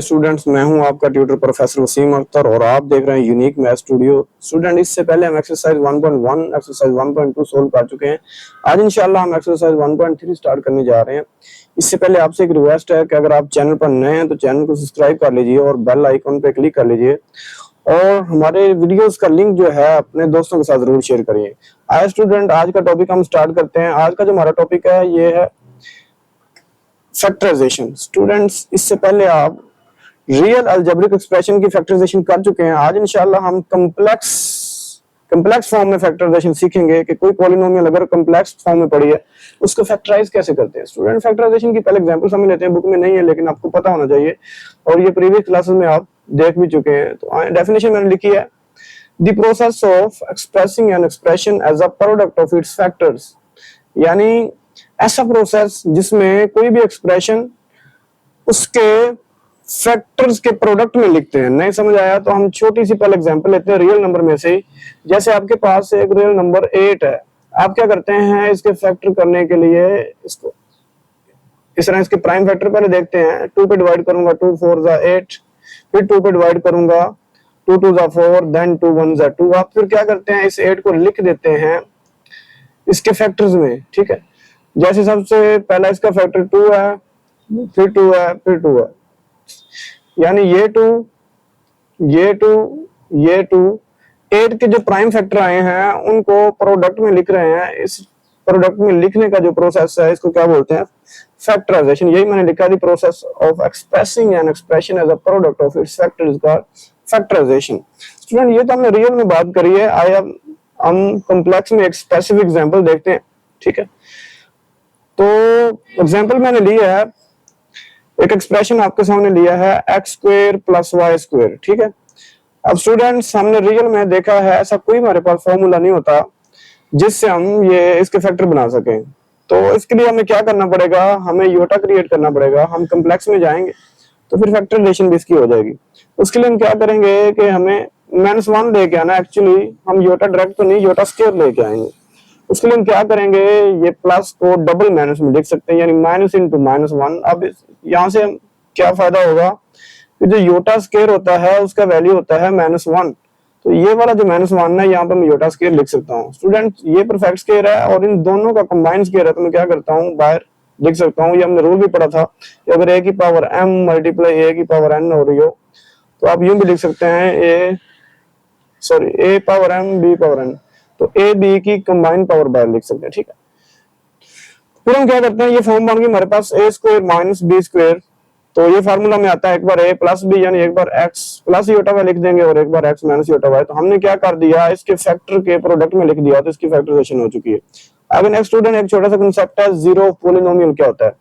Students, मैं हूं आपका ट्यूटर प्रोफेसर वसीम अख्तर और आप देख रहे हैं यूनिक मैथ स्टूडियो। स्टूडेंट, इससे पहले हम एक्सरसाइज 1.1 एक्सरसाइज 1.2 सोल्व कर चुके हैं। आज इंशाल्लाह हम एक्सरसाइज 1.3 स्टार्ट करने जा रहे हैं। इससे पहले आपसे एक रिक्वेस्ट है कि अगर आप चैनल पर नए हैं तो चैनल को सब्सक्राइब कर लीजिए और बेल आइकन पे क्लिक कर लीजिए और हमारे वीडियोस का लिंक जो है अपने दोस्तों के साथ जरूर शेयर करिए। आए स्टूडेंट, आज का टॉपिक हम स्टार्ट करते हैं। आज का जो हमारा टॉपिक है ये है फैक्टराइजेशन। स्टूडेंट्स, इससे पहले आप रियल अलजेब्रिक एक्सप्रेशन की फैक्टराइजेशन कर चुके हैं। आज इंशाल्लाह हम कम्प्लेक्स फॉर्म में फैक्टराइजेशन सीखेंगे कि कोई पॉलिनोमियल अगर कम्प्लेक्स फॉर्म में पड़ी है उसको फैक्टराइज कैसे करते हैं। स्टूडेंट, फैक्टराइजेशन की पहले एग्जांपल समझ लेते हैं। बुक में नहीं है लेकिन आपको पता होना चाहिए और ये प्रीवियस क्लासेस में आप देख भी चुके हैं। तो डेफिनेशन मैंने लिखी है, the process of expressing an expression as a product of its factors. यानी ऐसा प्रोसेस जिसमें कोई भी एक्सप्रेशन उसके फैक्टर्स के प्रोडक्ट में लिखते हैं। नहीं समझ आया तो हम छोटी सी पहले एग्जांपल लेते हैं रियल नंबर में से ही। जैसे आपके पास एक रियल नंबर 8 है, आप क्या करते हैं, इसके फैक्टर करने के लिए इसको इस तरह इसके प्राइम फैक्टर पहले देखते हैं। 2 पे डिवाइड करूंगा, 2 4 जा 8, फिर 2 पे डिवाइड करूंगा, 2 2 जा 4, देन 2 1 जा 2। आप फिर क्या करते हैं, इस 8 को लिख देते हैं इसके फैक्टर्स में। ठीक है, जैसे सबसे पहला इसका फैक्टर 2 है, फिर 2 है, फिर 2 है, यानी ये 2 ये 2 ये 2 8 के जो प्राइम फैक्टर आए हैं उनको प्रोडक्ट में लिख रहे हैं। इस प्रोडक्ट में लिखने का जो प्रोसेस है इसको क्या बोलते हैं, फैक्टराइजेशन। यही मैंने लिखा, the process of expressing an expression as a product of its factor is called factorisation. Student, ये तो हमने रियल में बात करी है। हम कॉम्प्लेक्स में एक स्पेसिफिक एग्जांपल देखते हैं। ठीक है, तो एग्जांपल मैंने लिया है, एक एक्सप्रेशन आपके सामने लिया है x square plus y square. ठीक है, अब स्टूडेंट्स हमने रियल में देखा है ऐसा कोई हमारे पास फॉर्मूला नहीं होता जिससे हम ये इसके फैक्टर बना सकें। तो इसके लिए हमें क्या करना पड़ेगा, हमें योटा क्रिएट करना पड़ेगा। हम कम्प्लेक्स में जाएंगे तो फिर फैक्टराइजेशन भी इसकी हो जाएगी। उसके लिए हम क्या करेंगे कि हमें -1 लेके आना। एक्चुअली हम योटा डायरेक्ट तो नहीं, योटा स्क्वायर लेके आएंगे। उसके लिए हम क्या करेंगे, ये प्लस को डबल माइनस में लिख सकते हैं, यानी माइनस इंटू -1। अब यहाँ से क्या फायदा होगा कि जो योटा स्क्वायर होता है उसका वैल्यू होता है -1। तो ये वाला जो -1 है यहाँ पर मैं योटा स्क्वायर लिख सकता हूँ। स्टूडेंट, ये परफेक्ट स्क्वायर है और इन दोनों का कंबाइंड स्क्वायर है, तो मैं क्या करता हूँ, बाहर लिख सकता हूँ। ये हमने रूल भी पढ़ा था कि अगर a की पावर m मल्टीप्लाई a की पावर n हो रही हो तो आप यूं भी लिख सकते हैं a power m b power n, तो a b की कंबाइंड पावर बाहर लिख सकते हैं। ठीक है, फिर हम क्या करते हैं, ये फॉर्म बन गई हमारे पास a square minus b square. तो ये फार्मूला में आता है एक बार a प्लस b, यानी एक बार x प्लस योटा वाई लिख देंगे और एक बार x माइनस योटा वाई। तो हमने क्या कर दिया, इसके फैक्टर के प्रोडक्ट में लिख दिया, तो इसकी फैक्टराइजेशन हो चुकी है। अगर नेक्स्ट स्टूडेंट, एक छोटा सा कंसेप्ट है, जीरो ऑफ पॉलिनोमियल क्या होता है।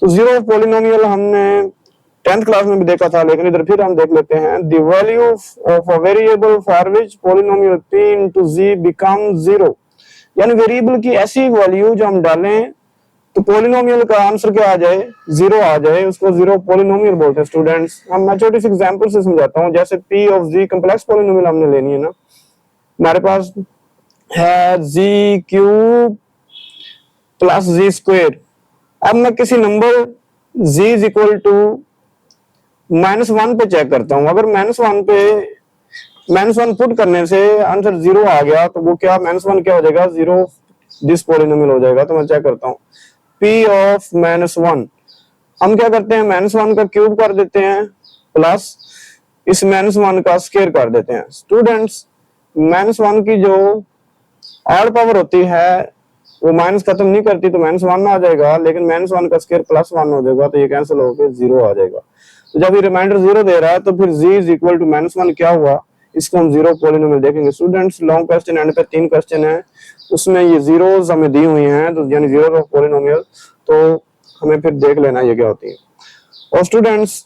तो जीरो ऑफ पॉलिनोमियल हमने 10th क्लास में भी देखा था, लेकिन इधर फिर हम देख लेते हैं। The value of a variable for which polynomial p into z become 0, यानी वेरिएबल की ऐसी वैल्यू जो हम डालें तो पॉलिनोमियल का आंसर क्या आ जाए, 0 आ जाए, उसको जीरो पॉलिनोमियल बोलते हैं। स्टूडेंट्स, हम मैं छोटी सी एग्जांपल से समझाता हूं। जैसे p ऑफ z कम्प्लेक्स पॉलिनोमियल हमने लेनी है ना, हमारे पास है z cube plus z square. अब मैं किसी number z is equal to -1 पे चेक करता हूं। अगर -1 पे -1 पुट करने से आंसर 0 आ गया तो वो क्या, -1 क्या हो जाएगा, 0 दिस पॉलिनोमियल हो जाएगा। तो मैं चेक करता हूं p ऑफ -1। हम क्या करते हैं, -1 का क्यूब कर देते हैं प्लस इस -1 का स्क्वायर कर देते हैं। स्टूडेंट्स, -1 की जो ऑड पावर होती है वो माइनस खत्म नहीं करती, तो -1 आ जाएगा, लेकिन -1 का स्क्वायर +1 हो जाएगा, तो ये कैंसिल होकर 0 आ जाएगा। तो जब ये रिमाइंडर 0 दे रहा है तो फिर z इज इक्वल टू -1 क्या हुआ, इसको हम जीरो पॉलिनोमियल देखेंगे। स्टूडेंट्स, लॉन्ग क्वेश्चन एंड पे 3 क्वेश्चन है, उसमें ये जीरोस हमें दी हुई हैं, तो यानी जीरो ऑफ पॉलिनोमियल, तो हमें फिर देख लेना ये क्या होती है। और स्टूडेंट्स,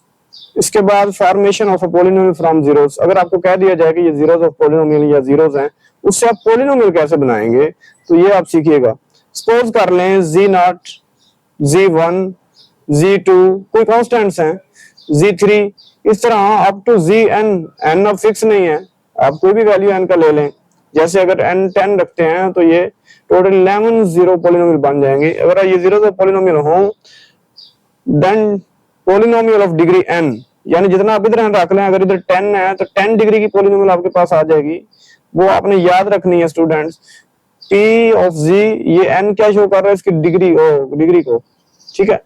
इसके बाद formation of a polynomial from zeros. अगर आपको कह दिया जाए कि ये जीरोस ऑफ पॉलिनोमियल या जीरोस हैं, उससे आप पॉलिनोमियल कैसे बनाएंगे, तो ये आप सीखिएगा। सपोज कर लें z0, z1, z2 कोई कांस्टेंट्स हैं, z3, इस तरह अप टू zn। n अब फिक्स नहीं है, आप कोई भी वैल्यू n का ले लें। जैसे अगर n 10 रखते हैं तो ये टोटल 11 जीरो पॉलिनोमियल बन जाएंगे। अगर ये जीरो पॉलिनोमियल हो then polynomial of degree n यानी जितना आप इधर रख लें, अगर इधर 10 है तो 10 डिग्री की पॉलिनोमियल आपके पास आ जाएगी। वो आपने याद रखनी है स्टूडेंट्स। पी ऑफ जी, ये एन क्या शो कर रहा है, इसकी डिग्री को, ठीक है।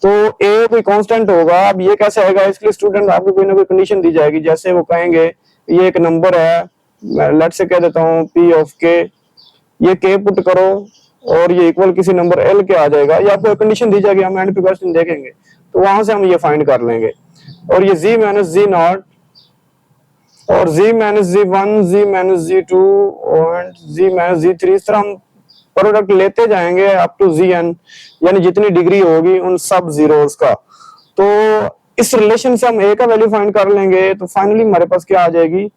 तो ए कोई कांस्टेंट होगा। अब ये कैसे आएगा, इसके लिए स्टूडेंट आपको कोई ना कोई कंडीशन दी जाएगी। जैसे वो कहेंगे ये एक नंबर है, लेट से कह देता हूँ पी ऑफ के, ये के पुट करो और ये इक्वल किसी नंबर एल के आ जाएगा। ये आपको कंडीशन दी जाएगी, हम एंड पे क्वेश्चन देखेंगे तो वहां से हम ये फाइंड कर लेंगे। और ये z माइनस जी नॉट और z minus z one, z minus z two और z माइनस जी थ्री, इस तरह हम प्रोडक्ट लेते जाएंगे अप टू zn, यानी जितनी डिग्री होगी उन सब जीरोस का। तो इस रिलेशन से हम a का वैल्यू फाइंड कर लेंगे। तो फाइनली हमारे पास क्या आ जाएगी,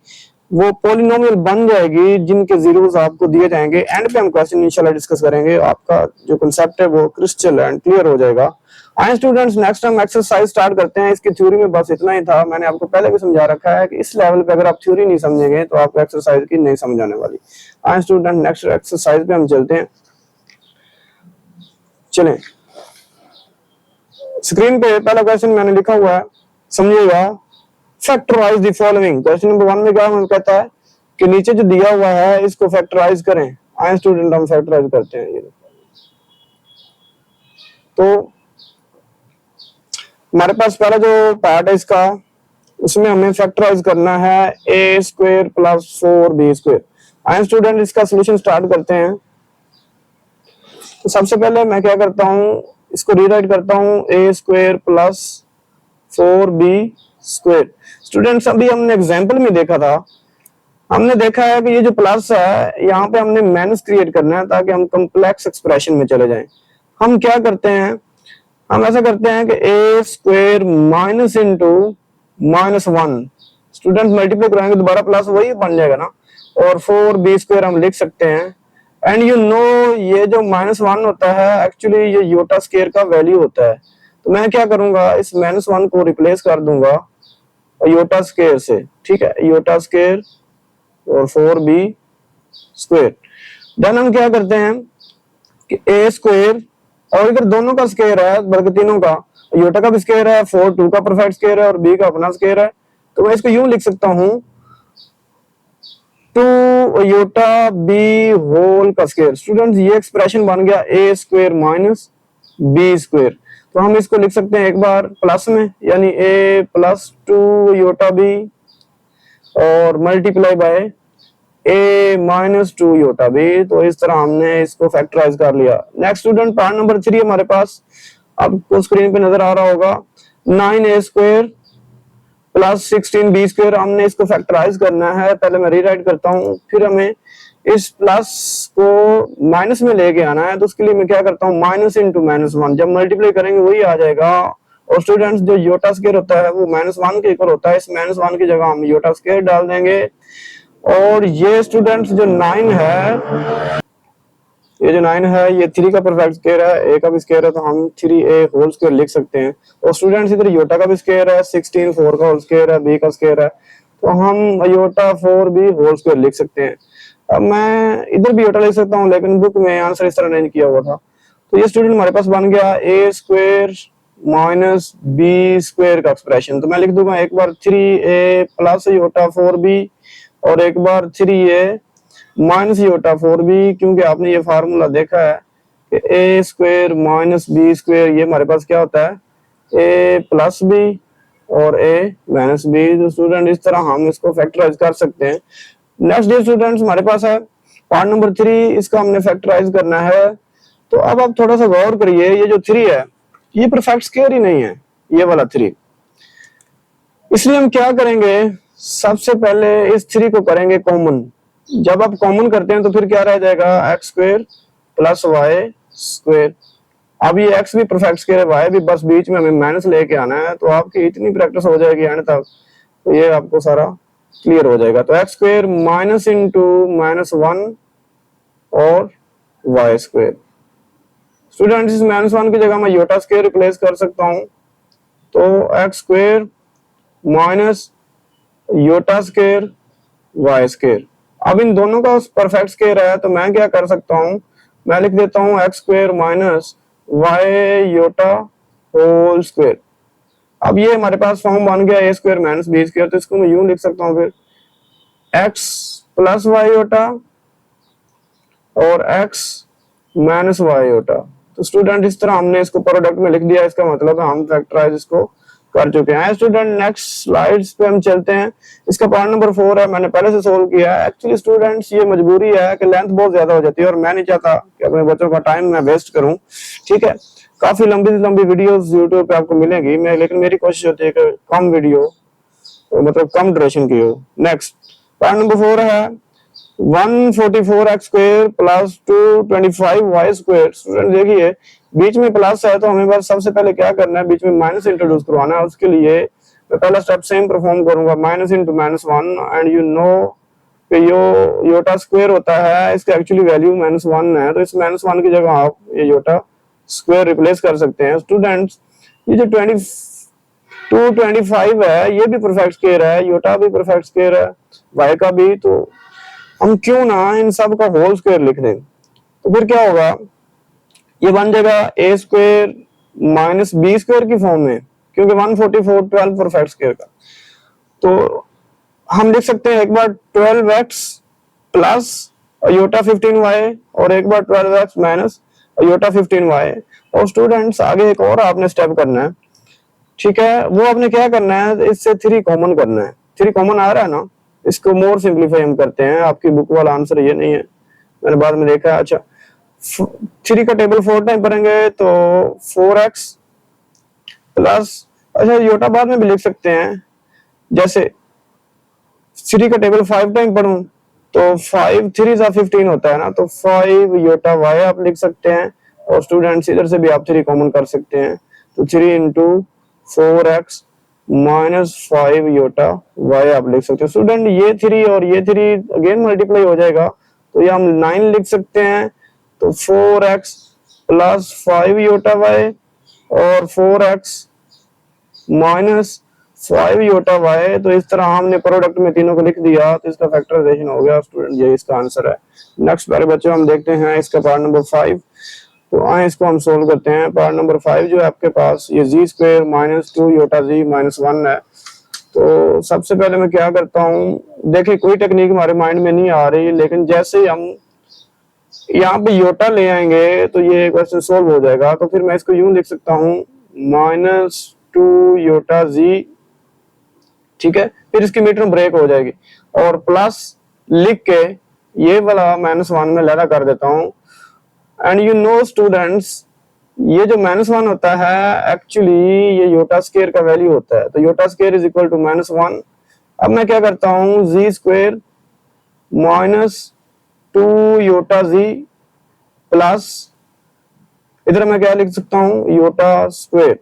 वो पॉलिनोमियल बन जाएगी जिनके जीरोस आपको दिए जाएंगे। एंड पे हम क्वेश्चन इंशाल्लाह डिस्कस करेंगे, आपका जो कांसेप्ट है वो क्रिस्टल एंड क्लियर हो जाएगा। आए स्टूडेंट्स, नेक्स्ट हम एक्सरसाइज स्टार्ट करते हैं। इसकी थ्योरी में बस इतना ही था, मैंने आपको पहले भी समझा रखा है कि इस लेवल पे अगर आप थ्योरी नहीं समझेंगे तो आपको एक्सरसाइज की नहीं समझ आने वाली। आए स्टूडेंट, नेक्स्ट एक्सरसाइज पे हम चलते हैं। चलें, स्क्रीन पे पहला क्वेश्चन मैंने लिखा हुआ है, समझिएगा। Factorise the following. Question number 1 में क्या हमें कहता है कि नीचे जो दिया हुआ है इसको फैक्टराइज करें। आए स्टूडेंट, हम फैक्टराइज करते हैं। ये तो हमारे पास पहला जो पार्ट है इसका, उसमें हमें फैक्टराइज करना है ए स्क्वायर प्लस 4b स्क्वायर। आए स्टूडेंट, इसका सोल्यूशन स्टार्ट करते हैं। तो सबसे पहले मैं क्या करता हूँ, इसको रीराइट करता हूँ A square plus 4b square. Students, अभी हमने एग्जाम्पल में देखा था, हमने देखा है कि ये जो प्लस है यहाँ पे हमने माइनस क्रिएट करना है ताकि हम कॉम्प्लेक्स एक्सप्रेशन में चले जाएं। हम क्या करते हैं, हम ऐसा करते हैं कि A square minus into minus 1, student multiply कराएंगे दोबारा प्लस वही बन जाएगा ना, और 4b स्क्वायर हम लिख सकते हैं। एंड यू नो, ये जो -1 होता है एक्चुअली ये योटा स्क्वायर का वैल्यू होता है। तो मैं क्या करूंगा, इस -1 को रिप्लेस कर दूंगा योटा स्क्वायर से, ठीक है, योटा स्क्वायर और 4b स्क्वायर। देन हम क्या करते हैं कि ए स्क्वायर, और इधर दोनों का स्क्वायर है, बल्कि तीनों का, योटा का भी स्क्वायर है, 4 2 का परफेक्ट स्क्वायर है और b का अपना स्क्वायर है। तो मैं इसको यूं लिख सकता हूं, 2 योटा b होल का स्क्वायर। स्टूडेंट्स, ये एक्सप्रेशन बन गया a square minus b square. तो हम इसको लिख सकते हैं एक बार प्लस में, यानी a प्लस 2 योटा b और multiply by a minus 2 iota b। तो इस तरह हमने इसको फैक्टराइज कर लिया। नेक्स्ट स्टूडेंट, पार्ट नंबर 3 हमारे पास, आपको स्क्रीन पे नजर आ रहा होगा, 9a square plus 16b square. हमने इसको फैक्टराइज करना है। पहले मैं रीराइट करता हूँ, फिर हमें इस प्लस को माइनस में लेके आना है। तो उसके लिए मैं क्या करता हूँ, माइनस इंटू -1, जब मल्टीप्लाई करेंगे वही आ जाएगा। और स्टूडेंट्स, जो योटा स्क्वायर होता है वो -1 के इक्वल होता है। इस -1 की जगह हम योटा स्क्वायर डाल देंगे। और ये स्टूडेंट्स जो 9 है, ये जो 9 है ये 3 का परफेक्ट स्क्वायर है, a का भी स्क्वायर है, तो हम 3a होल स्क्वायर लिख सकते हैं। और स्टूडेंट्स, इधर योटा का भी स्क्वायर है, 16 4 का होल स्क्वायर है, b का स्क्वायर है, तो हम योटा 4b होल स्क्वायर लिख सकते हैं। अब मैं इधर भी योटा लिख सकता हूँ, लेकिन बुक में आंसर इस तरह नहीं किया हुआ था। तो ये स्टूडेंट हमारे पास बन गया a square minus b square का एक्सप्रेशन। तो मैं लिख दूंगा एक बार 3a प्लस योटा 4b और एक बार 3a माइनस योटा 4b, क्योंकि आपने ये फार्मूला देखा है कि a square minus b square, ये हमारे पास क्या होता है, a प्लस b और a माइनस b। तो स्टूडेंट, इस तरह हम इसको फैक्टराइज कर सकते हैं। नेक्स्ट डे स्टूडेंट्स, हमारे पास है पार्ट नंबर 3, इसका हमने फैक्टराइज करना है। तो अब आप थोड़ा सा गौर करिए, ये जो 3 है ये परफेक्ट स्क्वायर ही नहीं है, ये वाला 3। इसलिए हम क्या करेंगे, सबसे पहले इस 3 को करेंगे कॉमन। जब आप कॉमन करते हैं तो फिर क्या रह जाएगा, x square plus y square. अब ये एक्स भी परफेक्ट स्क्वायर है, वाई भी, बस बीच में हमें माइनस लेके आना है। तो आपकी इतनी प्रैक्टिस हो जाएगी एंड तक, तो ये आपको सारा क्लियर हो जाएगा। तो एक्स स्क्वायर माइनस इंटू -1 और वाई स्क्वायर। स्टूडेंट्स, इस -1 की जगह मैं योटा स्क्वायर रिप्लेस कर सकता हूँ। तो x square minus iota square y square. अब इन दोनों का परफेक्ट स्क्वायर है, तो मैं क्या कर सकता हूँ, मैं लिख देता हूँ x square minus y iota whole square. अब ये हमारे पास फॉर्म बन गया a square minus b square, तो इसको मैं यूं लिख सकता हूँ फिर एक्स प्लस वाई होटा और x माइनस वाई होता। तो स्टूडेंट इस तरह हमने इसको प्रोडक्ट में लिख दिया, इसका मतलब है हम फैक्टराइज इसको कर चुके हैं। स्टूडेंट नेक्स्ट स्लाइड्स पे हम चलते हैं। इसका पार्ट नंबर 4 है, मैंने पहले से सोल्व किया है। एक्चुअली स्टूडेंट्स ये मजबूरी है कि लेंथ बहुत ज्यादा हो जाती है और मैं नहीं चाहता कि अपने बच्चों का टाइम मैं वेस्ट करूं, ठीक है। काफी लंबी से लंबी वीडियोस यूट्यूब पे आपको मिलेंगी, मैं लेकिन मेरी कोशिश होती है कि कम वीडियो मतलब कम ड्यूरेशन की हो। नेक्स्ट पार्ट नंबर 4 है 144x square plus 225y square. Student देखिए बीच में प्लस है तो हमें बस सबसे पहले क्या करना है, बीच में माइनस इंट्रोड्यूस करवाना है। उसके लिए मैं पहला स्टेप सेम परफॉर्म करूंगा, minus into minus one, and you know कि योटा स्क्वायर होता है, इसका एक्चुअली वैल्यू -1 है, तो इस -1 की जगह आप ये योटा स्क्वायर रिप्लेस कर सकते हैं। स्टूडेंट्स ये जो 225 है ये भी परफेक्ट स्क्वायर है, योटा भी परफेक्ट स्क्वायर है, वाई का भी, तो हम क्यों ना इन सब का होल स्क्वायर लिख दें। तो फिर क्या होगा, ये बन जाएगा ए स्क्वायर माइनस बी स्क्वायर की फॉर्म में, क्योंकि 144 12 परफेक्ट स्क्वायर का। तो हम लिख सकते हैं एक बार 12x प्लस योटा 15y और एक बार 12x माइनस योटा 15y। और स्टूडेंट्स आगे एक और आपने स्टेप करना है, ठीक है। वो आपने क्या करना है, इससे 3 कॉमन करना है। 3 कॉमन आ रहा है ना, इसको मोर सिंप्लीफाई हम करते हैं। आपकी बुक वाला आंसर ये नहीं है, मैंने बाद में देखा। अच्छा 3 का टेबल 4 टाइम करेंगे तो 4x प्लस, अच्छा योटा बाद में भी लिख सकते हैं, जैसे 3 का टेबल 5 टाइम पढ़ूं तो 5 3 सा 15 होता है ना, तो 5 योटा y आप लिख सकते हैं। और स्टूडेंट्स इधर से भी आप 3 कॉमन कर सकते हैं, तो 3 into 4x minus 5 Yotta y आप लिख सकते हो। स्टूडेंट ये 3 और ये 3 अगेन मल्टीप्लाई हो जाएगा, तो ये हम 9 लिख सकते हैं। तो 4x प्लस 5 योटा y और 4x माइनस 5 योटा y, तो इस तरह हमने प्रोडक्ट में तीनों को लिख दिया, तो इसका फैक्टराइजेशन हो गया। स्टूडेंट ये इसका आंसर है। नेक्स्ट प्यारे बच्चों हम देखते हैं इसका पार्ट नंबर 5। तो आए इसको हम सोल्व करते हैं। पार्ट नंबर 5 जो है आपके पास ये जी स्क्वायर माइनस 2 योटा जी माइनस 1 है। तो सबसे पहले मैं क्या करता हूँ, देखिए कोई टेक्निक हमारे माइंड में नहीं आ रही, लेकिन जैसे ही हम यहाँ पे योटा ले आएंगे तो ये क्वेश्चन सोल्व हो जाएगा। तो फिर मैं इसको यूं लिख सकता हूँ -2 योटा जी, ठीक है। फिर इसकी मीटर ब्रेक हो जाएगी और प्लस लिख के ये वाला -1 में लहरा कर देता हूँ। एंड यू नो स्टूडेंट्स ये जो -1 होता है एक्चुअली ये योटा स्क्वायर का वैल्यू होता है, तो iota square is equal to -1। अब मैं क्या करता हूँ, z square minus 2 iota z plus इधर मैं क्या लिख सकता हूँ, योटा स्क्वायर।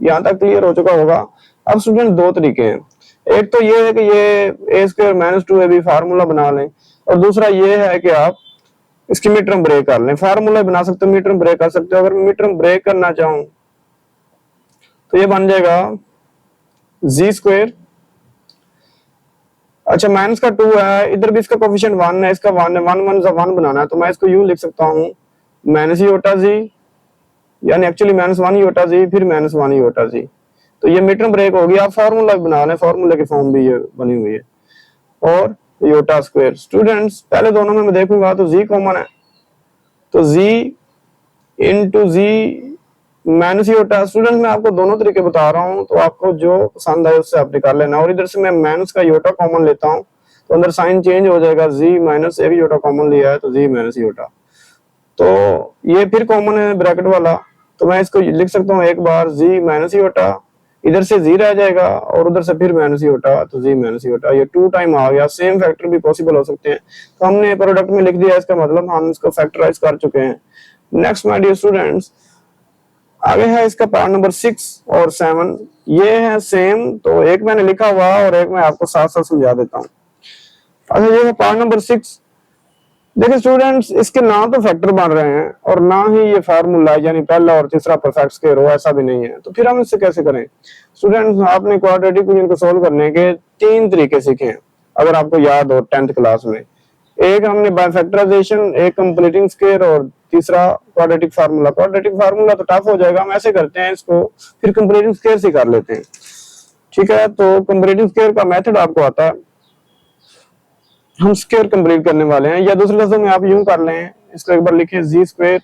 यहां तक क्लियर हो चुका होगा। अब स्टूडेंट 2 तरीके हैं, एक तो ये है कि ये A square minus 2ab formula बना लें, और दूसरा ये है कि आप इसकी मीटर ब्रेक कर लें। फार्मूला बना सकते हो, मीटर ब्रेक कर सकते हो। अगर मैं मीटर ब्रेक करना चाहूं तो ये बन जाएगा जी स्क्वायर, अच्छा माइनस का 2 है, इधर भी इसका कोफिशिएंट 1 है, इसका 1 है, 1 1 1 बनाना है, तो मैं इसको यूं लिख सकता हूं माइनस योटा जी, यानी एक्चुअली -1 योटा जी फिर -1 योटा जी। तो ये मीटर ब्रेक होगी। आप फार्मूला बना लें, फार्मूले की फॉर्म भी ये बनी हुई है, और योटा स्क्वायर। स्टूडेंट्स पहले दोनों में मैं देखूंगा तो जी कॉमन है, तो जी into z minus iota. Students मैं आपको दोनों तरीके बता रहा हूं, तो आपको जो पसंद आए उससे आप निकाल लेना। और इधर से मैं माइनस का योटा कॉमन लेता हूं तो अंदर साइन चेंज हो जाएगा, जी माइनस एक योटा कॉमन लिया है तो जी माइनस योटा। तो ये फिर कॉमन है ब्रैकेट वाला, तो मैं इसको लिख सकता हूँ एक बार जी माइनस योटा, इधर से जी रह जाएगा और उधर से फिर माइनस योटा, तो जी माइनस योटा। ये 2 टाइम आ गया। सेम फैक्टर भी पॉसिबल हो सकते हैं, तो हमने प्रोडक्ट में लिख दिया, इसका मतलब हम इसको फैक्टराइज कर चुके हैं। नेक्स्ट माय डियर स्टूडेंट्स आगे है इसका पार्ट नंबर 6 और 7, ये है सेम, तो एक मैंने लिखा हुआ और एक मैं आपको साथ साथ समझा देता हूँ। अच्छा ये है पार्ट नंबर 6। देखिए स्टूडेंट्स इसके ना तो फैक्टर बन रहे हैं और ना ही ये फार्मूला यानी पहला और तीसरा परफेक्ट स्क्वायर हो, ऐसा भी नहीं है। तो फिर हम इससे कैसे करें। स्टूडेंट्स आपने क्वाड्रेटिक यूनियन को सोल्व करने के 3 तरीके सीखे हैं, अगर आपको याद हो 10th क्लास में। एक हमने बाय फैक्टराइजेशन, एक कंप्लीटिंग स्क्वायर और तीसरा क्वाड्रेटिक फार्मूला। क्वाड्रेटिक फार्मूला तो टफ हो जाएगा, हम ऐसे करते हैं इसको, फिर कंप्लीटिंग स्क्वायर से कर लेते हैं। ठीक है, तो कंप्लीटिंग स्क्वायर का मेथड आपको आता है, हम स्क्वायर कंप्लीट करने वाले हैं, या दूसरे लफ्जों में आप यूं कर लें, इसको एक बार लिखिए जी स्क्वायर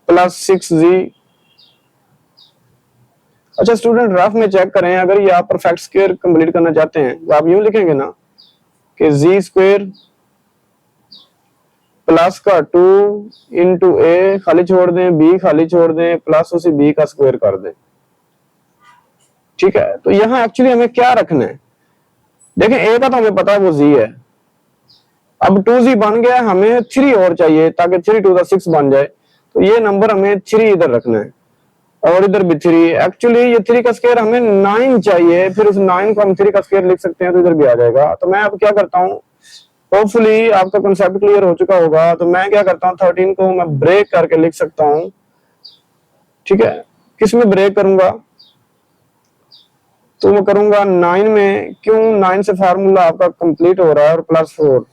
प्लस 6g। अच्छा स्टूडेंट, रफ में चेक करें, अगर ये आप परफेक्ट स्क्वायर कंप्लीट करना चाहते हैं तो आप यूं लिखेंगे ना कि जी स्क्वायर प्लस का 2 इंटू ए खाली छोड़ दें, बी खाली छोड़ दें, प्लस उसी बी का स्क्वायर कर दें। ठीक है, तो यहाँ एक्चुअली हमें क्या रखना है, देखें ए का तो हमें पता है वो जी है, अब 2g बन गया, हमें 3 और चाहिए ताकि 3 2 6 बन जाए, तो ये नंबर हमें 3 इधर रखना है और इधर भी 3। एक्चुअली ये 3 का स्क्वायर हमें 9 चाहिए, फिर उस 9 को हम 3 का स्क्वायर लिख सकते हैं तो इधर भी आ जाएगा। तो मैं अब क्या करता हूँ, होपफुली आपका कंसेप्ट क्लियर हो चुका होगा, तो मैं क्या करता हूँ 13 को मैं ब्रेक करके लिख सकता हूँ। ठीक है, किस में ब्रेक करूंगा, तो मैं करूंगा 9 में, क्यों 9 से फार्मूला आपका कंप्लीट हो रहा है और प्लस 4।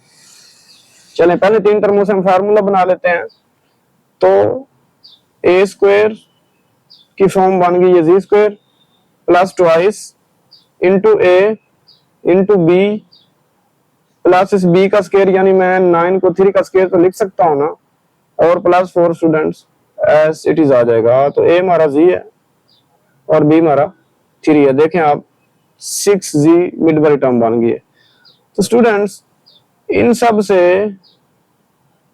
चलें पहले 3 टर्मों से हम फार्मूला बना लेते हैं, तो ए स्क्वायर की फॉर्म बन गई ये जी स्क्वायर प्लस ट्वाइस इंटू ए इंटू बी प्लस इस बी का स्क्वायर, यानी मैं 9 को 3 का स्क्वायर तो लिख सकता हूं ना, और plus 4 students as it is आ जाएगा। तो ए हमारा जी है और बी हमारा 3 है। देखें आप 6g मिड वाली टर्म बन गई है। तो स्टूडेंट्स इन सब से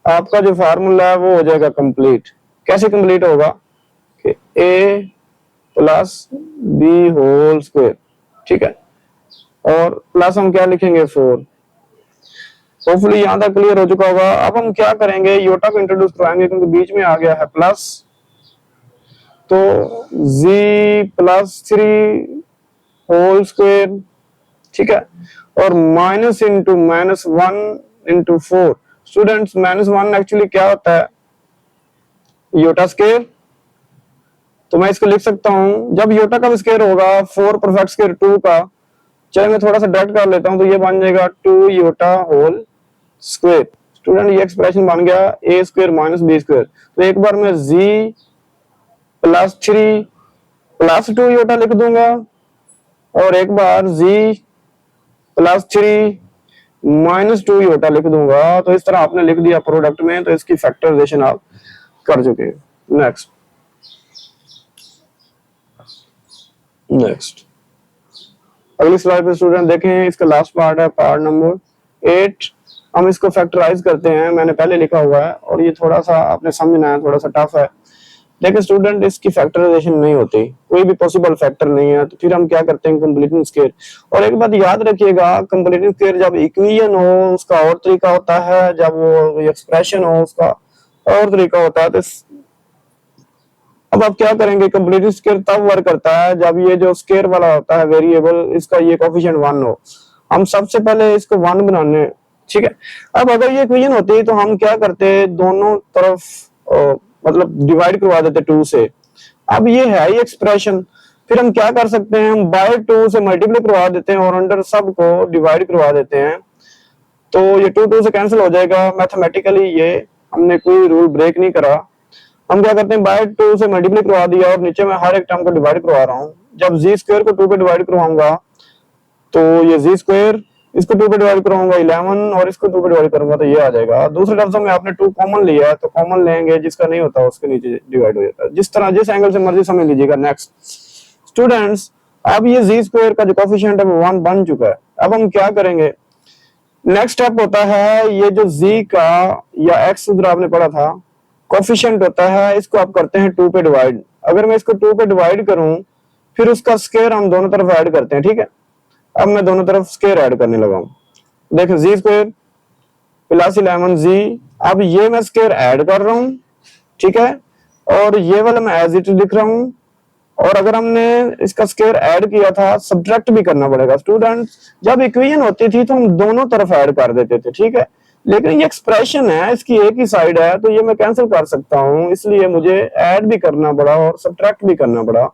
आपका जो फार्मूला है वो हो जाएगा कंप्लीट। कैसे कंप्लीट होगा कि a plus b whole square, ठीक है, और प्लस हम क्या लिखेंगे 4। होपफुली यहां तक क्लियर हो चुका होगा। अब हम क्या करेंगे, योटा को इंट्रोड्यूस कराएंगे क्योंकि बीच में आ गया है प्लस, तो z प्लस 3 होल स्क्वायर, ठीक है, और minus into minus 1 into 4। Students -1 actually क्या होता है, योटा स्क्वायर। तो मैं इसको लिख सकता हूं, जब योटा का स्क्वायर होगा 4 परफेक्ट स्क्वायर 2 का, चलिए मैं थोड़ा सा डायरेक्ट कर लेता हूं, तो ये बन जाएगा 2 योटा होल स्क्वायर। स्टूडेंट ये एक्सप्रेशन बन गया a square minus b square. तो एक बार मैं z प्लस 3 प्लस 2 योटा लिख दूंगा, और एक बार z प्लस 3 माइनस 2 योटा लिख दूंगा। तो इस तरह आपने लिख दिया प्रोडक्ट में, तो इसकी फैक्टराइजेशन आप कर चुके हैं। नेक्स्ट अगली स्लाइड पे स्टूडेंट देखें, इसका लास्ट पार्ट है पार्ट नंबर 8। हम इसको फैक्टराइज करते हैं, मैंने पहले लिखा हुआ है और ये थोड़ा सा आपने समझना है, थोड़ा सा टफ है। देखिए स्टूडेंट इसकी फैक्टराइजेशन नहीं होती, कोई भी पॉसिबल फैक्टर नहीं है, तो फिर हम क्या करते हैं कंप्लीटिंग स्क्वायर। और एक बात याद रखिएगा, कंप्लीटिंग स्क्वायर जब इक्वेशन हो उसका और तरीका होता है, जब वो एक्सप्रेशन हो उसका और तरीका होता है। तो अब आप क्या करेंगे, कंप्लीटिंग स्क्वायर तब वर्क करता है जब ये जो स्क्वायर वाला होता है वेरिएबल, इसका ये कोएफिशिएंट 1 हो। हम सबसे पहले इसको 1 बनाने, ठीक है। अब अगर ये इक्वेशन होती तो हम क्या करते, दोनों तरफ मतलब डिवाइड करवा देते 2 से। अब ये है ये एक्सप्रेशन, फिर हम क्या कर सकते हैं, हम बाय 2 से मल्टीप्लाई करवा देते हैं और अंडर सब को डिवाइड करवा देते हैं। तो ये 2 से कैंसिल हो जाएगा मैथमेटिकली, ये हमने कोई रूल ब्रेक नहीं करा। हम क्या करते हैं, बाय 2 से मल्टीप्लाई करवा दिया और नीचे मैं हर एक टर्म को डिवाइड करवा रहा हूँ। जब जी स्क्वायर को 2 पे डिवाइड करवाऊंगा तो ये जी स्क्वायर, इसको 2 पे डिवाइड कराऊंगा 11, और इसको 2 पे डिवाइड करूंगा तो ये आ जाएगा। दूसरे लफ्जों में आपने 2 कॉमन लिया है तो कॉमन लेंगे, जिसका नहीं होता उसके नीचे डिवाइड हो जाता है। जिस तरह जिस एंगल से मर्जी समझ लीजिएगा। नेक्स्ट स्टूडेंट्स, अब ये जी स्क्वायर का जो कोएफिशिएंट है वो 1 बन चुका है। अब हम क्या करेंगे, नेक्स्ट स्टेप होता है ये जो जी का या एक्स उधर आपने पढ़ा था कोएफिशिएंट होता है, इसको आप करते हैं 2 पे डिवाइड। अगर मैं इसको 2 पे डिवाइड करूं फिर उसका स्क्वायर हम दोनों तरफ ऐड करते हैं, ठीक है। अब मैं दोनों तरफ स्क्वायर ऐड करने लगा हूं, देखो जी स्क्वायर प्लस 11g। अब ये मैं स्क्वायर ऐड कर रहा हूं, ठीक है, और ये वाला मैं एज इट लिख रहा हूं। और अगर हमने इसका स्क्वायर ऐड किया था, सब्ट्रैक्ट भी करना पड़ेगा। स्टूडेंट जब इक्वेशन होती थी तो हम दोनों तरफ ऐड कर देते थे, ठीक है, लेकिन ये एक्सप्रेशन है, इसकी एक ही साइड है, तो ये मैं कैंसिल कर सकता हूं, इसलिए मुझे ऐड भी करना पड़ा और सब्ट्रैक्ट भी करना पड़ा।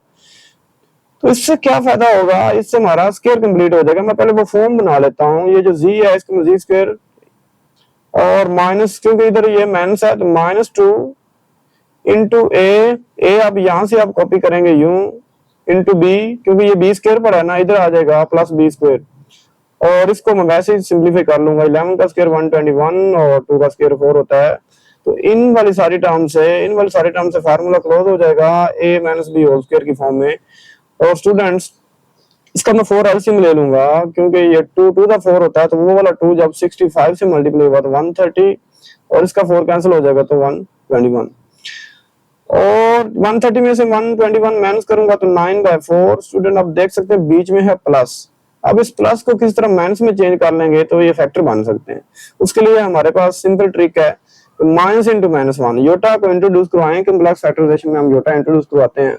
तो इससे क्या फायदा होगा, इससे हमारा स्क्वायर कंप्लीट हो जाएगा। मैं पहले वो फॉर्म बना लेता हूँ, ये जो जी है इसको मैं जी स्क्वायर और माइनस, क्योंकि इधर ये माइनस है तो -2 इंटू ए अब यहां से आप कॉपी करेंगे यूं इंटू बी, क्योंकि ये बी स्क्वायर पड़ा है ना, इधर आ जाएगा प्लस बी स्क्वायर। और इसको मैं वैसे ही सिंप्लीफाई कर लूंगा, 11 का स्क्वायर 121 और 2 का स्क्वायर 4 होता है। तो इन वाली सारी टर्म से फार्मूला क्लोज हो जाएगा a minus b whole square की फॉर्म में। और स्टूडेंट्स इसका मैं 4 एलसीएम ले लूंगा, क्योंकि ये 2 2 का 4 होता है, तो वो वाला 2 जब 65 से मल्टीप्लाई हुआ तो 130 और इसका 4 कैंसिल हो जाएगा तो 121 और 130 में से 121 माइनस करूंगा तो 9/4। स्टूडेंट अब देख सकते हैं बीच में है प्लस। अब इस प्लस को किस तरह माइनस में चेंज कर लेंगे तो ये फैक्टर बन सकते हैं। उसके लिए हमारे पास सिंपल ट्रिक है, माइनस इंटू -1 योटा को इंट्रोड्यूस करवाएं। कॉम्प्लेक्स फैक्टराइजेशन में हम योटा इंट्रोड्यूस करवाते हैं,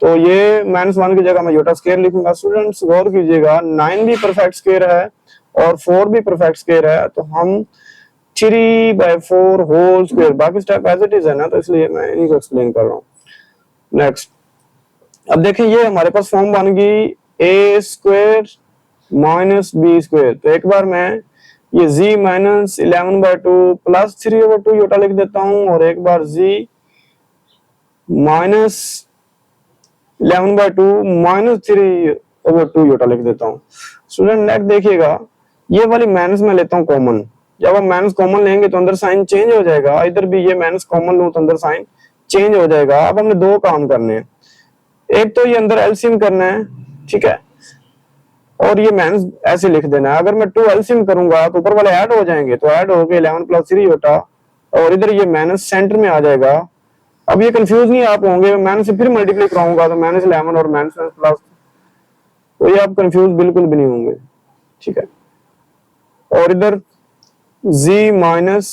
तो ये -1 की जगह मैं योटा स्क्वायर लिखूंगा। स्टूडेंट्स गौर कीजिएगा, 9 भी परफेक्ट स्क्वायर है और 4 भी परफेक्ट स्क्वायर है, तो हम 3/4 होल स्क्वायर, बाकी स्टेप एज इट इज है ना, तो इसलिए मैं इन्हीं को एक्सप्लेन कर रहा हूँ। नेक्स्ट, अब देखें ये हमारे पास फॉर्म बन गई a square minus b square. तो एक बार मैं ये z माइनस 11/2 प्लस 3/2 योटा लिख देता हूँ और एक बार z माइनस 11/2 माइनस 3/2 योटा लिख देता हूँ। स्टूडेंट नेक्स्ट देखिएगा, ये वाली माइनस में लेता हूँ कॉमन। जब हम माइनस कॉमन लेंगे तो अंदर साइन चेंज हो जाएगा, इधर भी ये माइनस कॉमन लूं तो अंदर साइन चेंज हो जाएगा। अब हमने दो काम करने हैं, एक तो ये अंदर एलसीएम करना है, ठीक है, और ये माइनस ऐसे लिख देना है। अगर मैं 2 एलसीएम करूंगा तो ऊपर वाले ऐड हो जाएंगे, तो ऐड हो गए 11 + 3 होता और इधर ये माइनस सेंटर में आ जाएगा। अब ये कंफ्यूज नहीं आप होंगे, माइनस से फिर मल्टीप्लाई कराऊंगा तो -11 और माइनस प्लस, तो ये आप कंफ्यूज बिल्कुल भी नहीं होंगे, ठीक है। और इधर z माइनस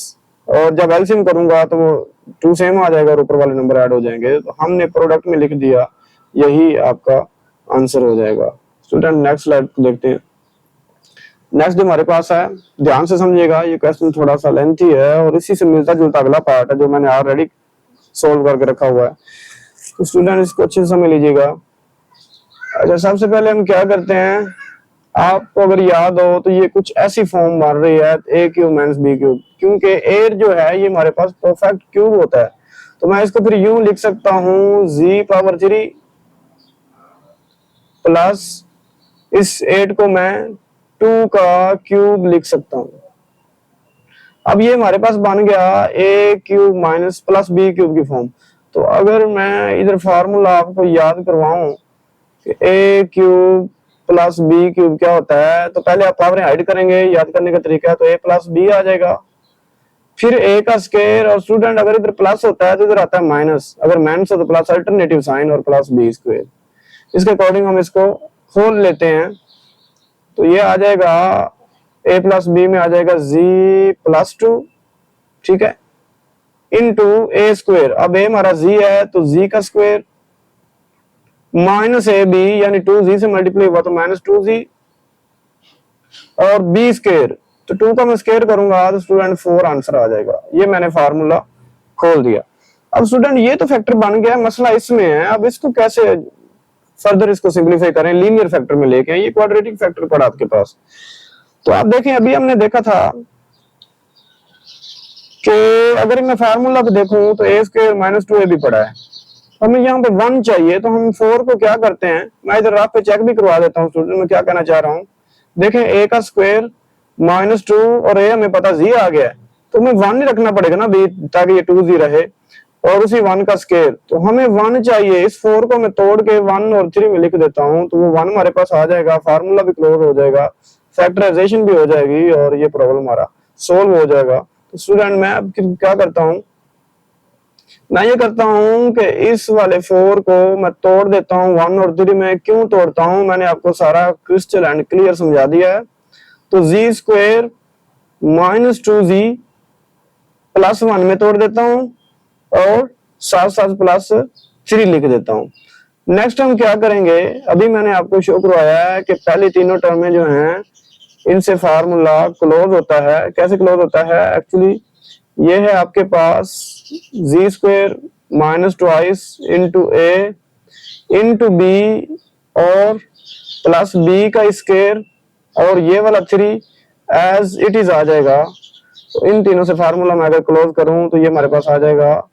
और जब एलसीएम करूंगा तो वो 2 सेम आ जाएगा और ऊपर वाले नंबर ऐड हो जाएंगे। तो हमने प्रोडक्ट में लिख दिया, यही आपका आंसर हो जाएगा। स्टूडेंट नेक्स्ट स्लाइड देखते हैं। नेक्स्ट हमारे पास है, ध्यान से समझिएगा, ये क्वेश्चन थोड़ा सा लेंथी है और इसी से मिलता जुलता अगला पार्ट है जो मैंने ऑलरेडी सोल्व करके रखा हुआ है। तो स्टूडेंट इसको अच्छे से समझ लीजिएगा। अच्छा, सबसे पहले हम क्या करते हैं, आपको अगर याद हो तो ये कुछ ऐसी फॉर्म बन रही है a³ - b³, क्योंकि a जो है ये हमारे पास परफेक्ट क्यूब होता है, तो मैं इसको फिर यूं लिख सकता हूं z³ प्लस इस 8 को मैं 2 का क्यूब लिख सकता हूं। अब ये हमारे पास बन गया a³ माइनस प्लस b³ की फॉर्म। तो अगर मैं इधर फार्मूला आपको याद करवाऊं कि a³ प्लस b³ क्या होता है, तो पहले आप पावर हाइड करेंगे, याद करने का तरीका है, तो a प्लस b आ जाएगा, फिर a का स्क्वायर। और स्टूडेंट अगर इधर प्लस होता है तो इधर आता है माइनस, अगर माइनस हो तो प्लस अल्टरनेटिव साइन और प्लस b²। इसके अकॉर्डिंग हम इसको खोल लेते हैं, तो ये आ जाएगा a प्लस b में आ जाएगा z+2, ठीक है, इंटू a²। अब a हमारा z है तो z का स्क्वायर माइनस ab यानी 2z से मल्टीप्लाई हुआ तो -2z और b², तो 2 का मैं स्क्वायर करूंगा तो स्टूडेंट 4 आंसर आ जाएगा। ये मैंने फार्मूला खोल दिया। अब स्टूडेंट ये तो फैक्टर बन गया, मसला इसमें है अब इसको कैसे फर्दर इसको सिंपलीफाई करें, लीनियर फैक्टर में लेके आए। ये क्वाड्रेटिक फैक्टर पड़ा आपके पास। तो आप देखें, अभी हमने देखा था कि अगर मैं फार्मूला को देखूं तो a² - 2ab पड़ा है, हमें यहाँ पे 1 चाहिए, तो हम 4 को क्या करते हैं, मैं इधर आप पे चेक भी करवा देता हूँ स्टूडेंट, मैं क्या कहना चाह रहा हूँ। देखें a का स्क्वायर -2 और a हमें पता z आ गया है, तो हमें 1 ही रखना पड़ेगा ना b, ताकि ये 2z रहे, और उसी 1 का स्क्वायर। तो हमें 1 चाहिए, इस 4 को मैं तोड़ के 1 और 3 में लिख देता हूँ, तो वो 1 हमारे पास आ जाएगा, फार्मूला भी क्लोज हो जाएगा, फैक्टराइजेशन भी हो जाएगी और ये प्रॉब्लम हमारा सोल्व हो जाएगा। तो स्टूडेंट मैं अब क्या करता हूँ, मैं ये करता हूं कि इस वाले 4 को मैं तोड़ देता हूं 1 और 3 में। क्यों तोड़ता हूं, मैंने आपको सारा क्रिस्टल एंड क्लियर समझा दिया है। तो z² - 2z प्लस 1 में तोड़ देता हूं और साथ साथ +3 लिख देता हूं। नेक्स्ट हम क्या करेंगे, अभी मैंने आपको शो करवाया है कि पहली तीनों टर्में जो हैं इनसे फार्मूला क्लोज होता है। कैसे क्लोज होता है, एक्चुअली ये है आपके पास z² - 2 into a into b और प्लस बी का स्क्वायर और ये वाला 3 एज इट इज आ जाएगा। तो इन तीनों से फार्मूला मैं अगर क्लोज करूं तो ये हमारे पास आ जाएगा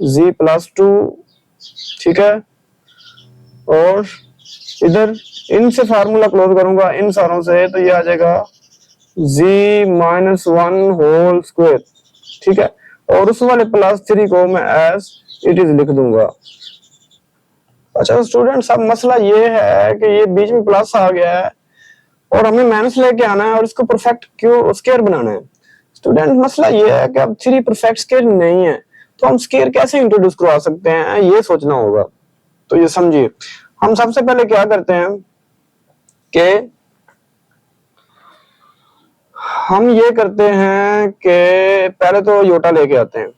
z+2, ठीक है। और इधर इनसे फार्मूला क्लोज करूंगा इन सारों से तो ये आ जाएगा z-1 होल स्क्वायर, ठीक है। और उस वाले +3 को मैं एज इट इज लिख दूंगा। अच्छा स्टूडेंट्स, अब मसला ये है कि ये बीच में प्लस आ गया है और हमें माइनस लेके आना है और इसको परफेक्ट क्यों स्क्वायर बनाना है। स्टूडेंट मसला ये है कि अब 3 परफेक्ट स्क्वायर नहीं है तो हम स्क्वायर कैसे इंट्रोड्यूस करवा सकते हैं, ये सोचना होगा। तो ये समझिए, हम सबसे पहले क्या करते हैं कि हम ये करते हैं कि पहले तो योटा लेके आते हैं।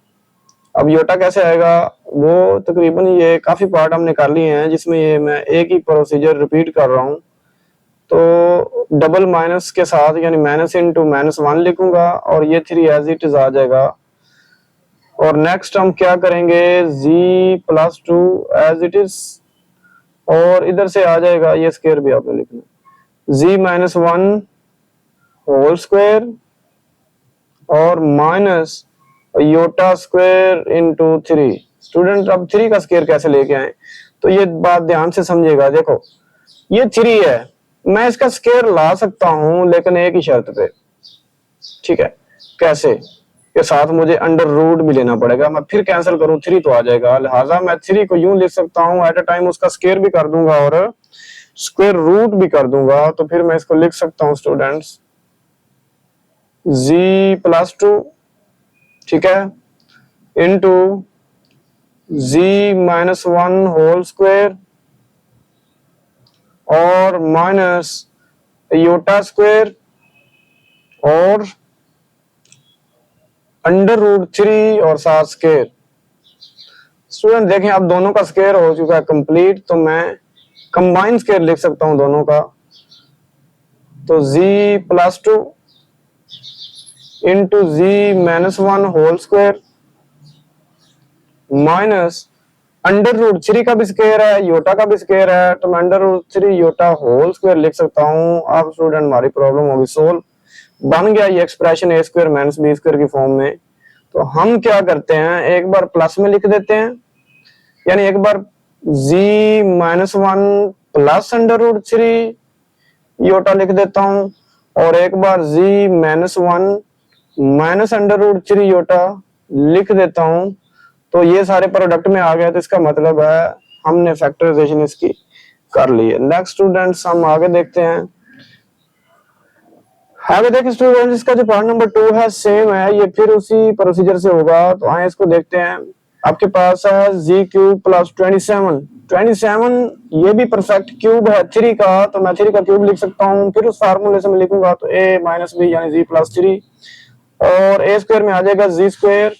अब योटा कैसे आएगा, वो तकरीबन ये काफी पार्ट हमने कर लिए हैं जिसमें ये मैं एक ही प्रोसीजर रिपीट कर रहा हूं। तो डबल माइनस के साथ यानी माइनस इंटू -1 लिखूंगा और ये 3 एज इट इज आ जाएगा। और नेक्स्ट हम क्या करेंगे, z+2 एज इट इज, और इधर से आ जाएगा ये स्क्वायर भी आपने लिखना z-1 होल स्क्वायर और minus iota square into 3। Student अब 3 का स्क्वायर कैसे लेके आए, तो ये बात ध्यान से समझिएगा। देखो ये 3 है, मैं इसका स्क्वायर ला सकता हूं लेकिन एक ही शर्त पे, ठीक है। कैसे, के साथ मुझे अंडर रूट भी लेना पड़ेगा। मैं फिर कैंसिल करूं 3 तो आ जाएगा, लिहाजा मैं 3 को यूं लिख सकता हूं, एट अ टाइम उसका स्क्वायर भी कर दूंगा और स्क्वायर रूट भी कर दूंगा। तो फिर मैं इसको लिख सकता हूं स्टूडेंट्स z+2, ठीक है, इंटू z-1 होल स्क्वायर और माइनस योटा स्क्वायर और अंडर रूट 3 और साथ स्क्वायर। स्टूडेंट देखें अब दोनों का स्क्वायर हो चुका है कंप्लीट, तो मैं कंबाइन स्क्वायर लिख सकता हूं दोनों का। तो z+2 into z-1 whole square minus under root 3 का भी स्क्वायर है, योटा का भी स्क्वायर है, तो मैं under root 3 iota whole square लिख सकता हूं। अब स्टूडेंट हमारी प्रॉब्लम होगी सोल्व, बन गया ये expression a square minus b square की फॉर्म में। तो हम क्या करते हैं, एक बार प्लस में लिख देते हैं, यानी एक बार z-1 plus under root 3 iota लिख देता हूं और एक बार z-1 minus under root 3 iota लिख देता हूं। तो ये सारे प्रोडक्ट में आ गया, तो इसका मतलब है हमने फैक्टराइजेशन इसकी कर ली है। नेक्स्ट स्टूडेंट्स हम आगे देखते हैं। आगे देखिए स्टूडेंट्स, इसका जो पार्ट नंबर 2 है सेम है, ये फिर उसी प्रोसीजर से होगा। तो आए इसको देखते हैं। आपके पास है z³ + 27, ये भी परफेक्ट क्यूब है 3 का, तो मैं 3 का क्यूब लिख सकता हूँ। फिर उस फार्मूले से मैं लिखूंगा तो a - b यानी z+3 और a स्क्वायर में आ जाएगा z स्क्वायर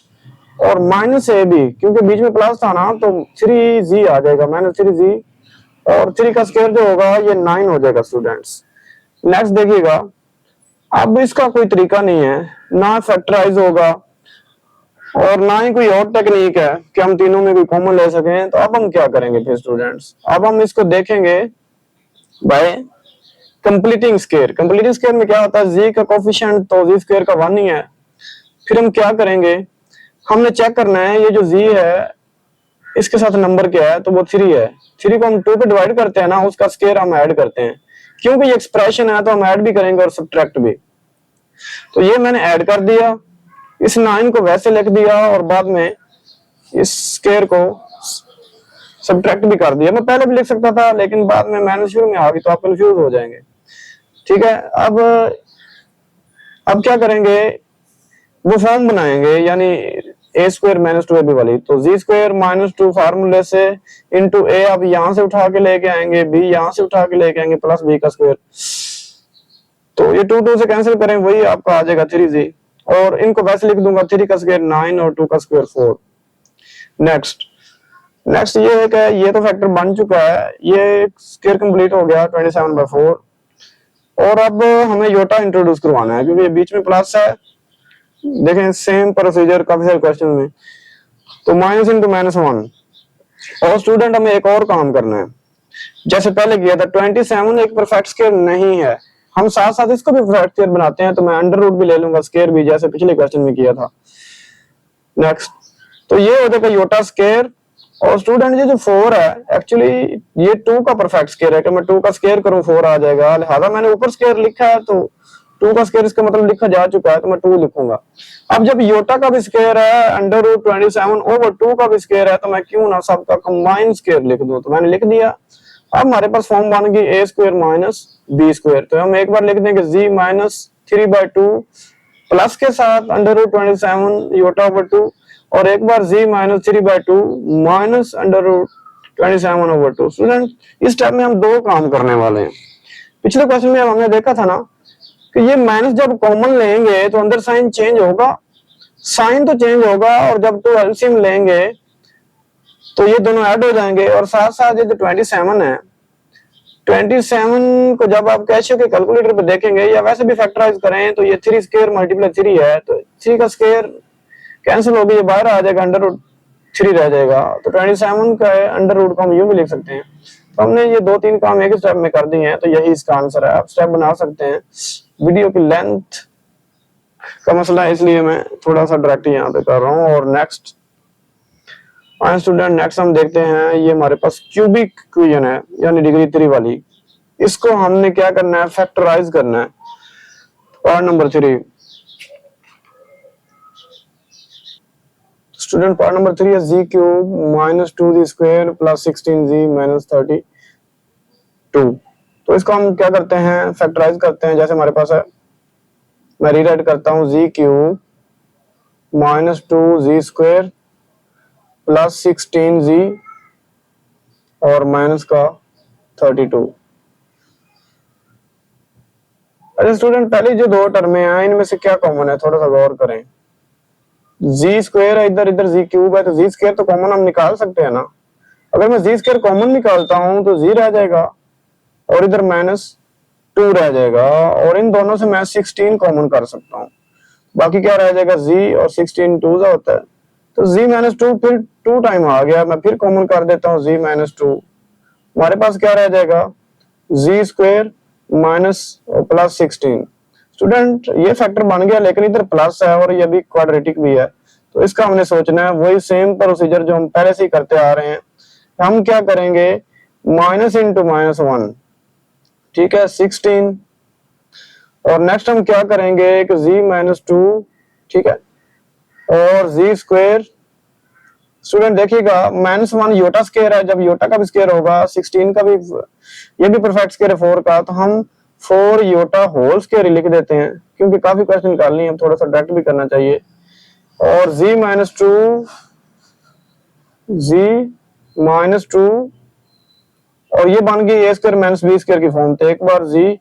और माइनस ab, क्योंकि बीच में प्लस था ना तो 3z आ जाएगा, -3z और 3 का स्क्वायर जो होगा ये 9 हो जाएगा स्टूडेंट्स। नेक्स्ट देखिएगा, अब इसका कोई तरीका नहीं है, ना फैक्टराइज होगा और ना ही कोई और टेक्निक है कि हम तीनों में कोई कॉमन ले सकें। तो अब हम क्या करेंगे फिर स्टूडेंट्स, अब हम इसको देखेंगे bye completing square. Completing square में क्या होता है, z का कोफिशिएंट तो z स्क्वायर का 1 ही है। फिर हम क्या करेंगे, हमने चेक करना है ये जो z है इसके साथ नंबर क्या है, तो वो 3 है। 3 को हम 2 पे डिवाइड करते हैं ना, उसका स्क्वायर हम ऐड करते हैं, क्योंकि ये एक्सप्रेशन है तो हम ऐड भी करेंगे और सब्ट्रैक्ट भी। तो ये मैंने ऐड कर दिया, इस 9 को वैसे लिख दिया और बाद में इस स्क्वायर को सब्ट्रैक्ट भी कर दिया। मैं पहले भी लिख सकता था लेकिन बाद में मैंने शुरू में आ गई तो आप कंफ्यूज हो जाएंगे, ठीक है। अब क्या करेंगे, वो फॉर्म बनाएंगे यानी a स्क्वायर - 2ab वाली। तो z स्क्वायर -2 फार्मूले से इंटू a अब यहां से उठा के लेके आएंगे, b यहां से उठा के लेके आएंगे प्लस b का स्क्वायर। तो ये 2 से कैंसिल करें, वही आपका आ जाएगा 3z और इनको वैसे लिख दूंगा 3 का स्क्वायर 9 और 2 का स्क्वायर 4। नेक्स्ट ये है कि ये तो फैक्टर बन चुका है, ये स्क्वायर कंप्लीट हो गया 27/4 और अब हमें योटा इंट्रोड्यूस करवाना है क्योंकि ये बीच में प्लस है। देखें सेम प्रोसीजर काफी सारे क्वेश्चन में, तो माइनस इंटू -1। और स्टूडेंट हमें एक और काम करना है, जैसे पहले किया था। 27 एक परफेक्ट स्क्वायर नहीं है, हम साथ साथ इसको भी परफेक्ट स्क्वायर बनाते हैं, तो मैं अंडर रूट भी ले लूंगा, स्क्वायर भी, जैसे पिछले क्वेश्चन में किया था। नेक्स्ट, तो ये हो जाएगा योटा स्क्वायर। और स्टूडेंट ये जो 4 है एक्चुअली ये 2 का परफेक्ट स्क्वायर है, कि मैं 2 का स्क्वायर करूं 4 आ जाएगा, लिहाजा मैंने ऊपर स्क्वायर लिखा है तो 2 का स्क्वायर इसका मतलब लिखा जा चुका है, तो मैं 2 लिखूंगा। अब जब योटा का भी स्क्वायर है, अंडर रूट 27 ओवर 2 का भी स्क्वायर है, तो मैं क्यों ना सबका कंबाइंड स्क्वायर लिख दूं, तो मैंने लिख दिया। अब हमारे पास फॉर्म बन गई ए स्क्वायर माइनस बी स्क्वायर, तो हम एक बार लिख देंगे जी माइनस 3/2 प्लस के साथ अंडर रूट 27 योटा ओवर 2, और एक बार z minus 3/2 minus under root 27 over 2। Student इस स्टेप में हम दो काम करने वाले हैं। पिछले क्वेश्चन में हमने देखा था ना कि ये माइनस जब कॉमन लेंगे तो अंदर साइन चेंज होगा, साइन तो चेंज होगा, और जब तो एलसीएम लेंगे तो ये दोनों ऐड हो जाएंगे। और साथ साथ ये जो 27 है, 27 को जब आप कैशियो के कैलकुलेटर पे देखेंगे या वैसे भी फैक्टराइज करें तो ये 3 स्क्वायर मल्टीप्लाई 3 है, तो 3 का स्क्वायर कैंसिल हो गई, ये बाहर आ जाएगा, अंडर रूट 3 रह जाएगा। तो 27 का अंडर रूट को हम यूं भी लिख सकते हैं। तो हमने ये 2-3 काम एक स्टेप में कर दिए हैं, तो यही इसका आंसर है। आप स्टेप बना सकते हैं, वीडियो की लेंथ का मसला है इसलिए मैं थोड़ा सा डायरेक्ट यहाँ पे कर रहा हूँ। और नेक्स्ट स्टूडेंट, नेक्स्ट हम देखते हैं, ये हमारे पास क्यूबिक इक्वेशन है यानी डिग्री 3 वाली। इसको हमने क्या करना है, फैक्टराइज करना है। Part number 3 student, part number 3 है z cube minus 2z square plus 16z minus 32। तो इसको हम क्या करते हैं, फैक्टराइज करते हैं। जैसे हमारे पास है, मैं रीराइट करता हूँ, z cube minus 2z square plus 16z और माइनस का 32। अच्छा स्टूडेंट, पहले जो दो टर्में हैं इनमें से क्या कॉमन है, थोड़ा सा गौर करें। जी स्क्वायर है इधर, इधर जी क्यूब है, तो जी स्क्वायर तो कॉमन हम निकाल सकते हैं ना। अगर मैं जी स्क्वायर कॉमन निकालता हूं तो जी रह जाएगा और इधर -2 रह जाएगा, और इन दोनों से मैं 16 कॉमन कर सकता हूं। बाकी क्या रह जाएगा, जी और 16 2 सा होता है, तो जी -2 फिर 2 टाइम आ गया, मैं फिर कॉमन कर देता हूँ जी -2। हमारे पास क्या रह जाएगा, जी स्क्वायर माइनस प्लस 16। स्टूडेंट ये फैक्टर बन गया, लेकिन इधर प्लस है और ये भी क्वाड्रेटिक भी है, तो इसका हमने सोचना है वही सेम प्रोसीजर जो हम पहले से ही करते आ रहे हैं। हम क्या करेंगे, माइनस इंटू -1, ठीक है 16। और नेक्स्ट हम क्या करेंगे कि जी -2, ठीक है, और जी स्क्वायर। स्टूडेंट देखिएगा -1 योटा स्क्वायर है, जब योटा का भी स्क्वायर होगा 16 का भी, ये भी परफेक्ट स्क्वायर है 4 का, तो हम 4 योटा होल स्क्वायर लिख देते हैं, क्योंकि काफी क्वेश्चन निकालनी है, थोड़ा सा डायरेक्ट भी करना चाहिए। और जी -2, जी -2, और ये बन गई a square minus b square की फॉर्म। तो एक बार जी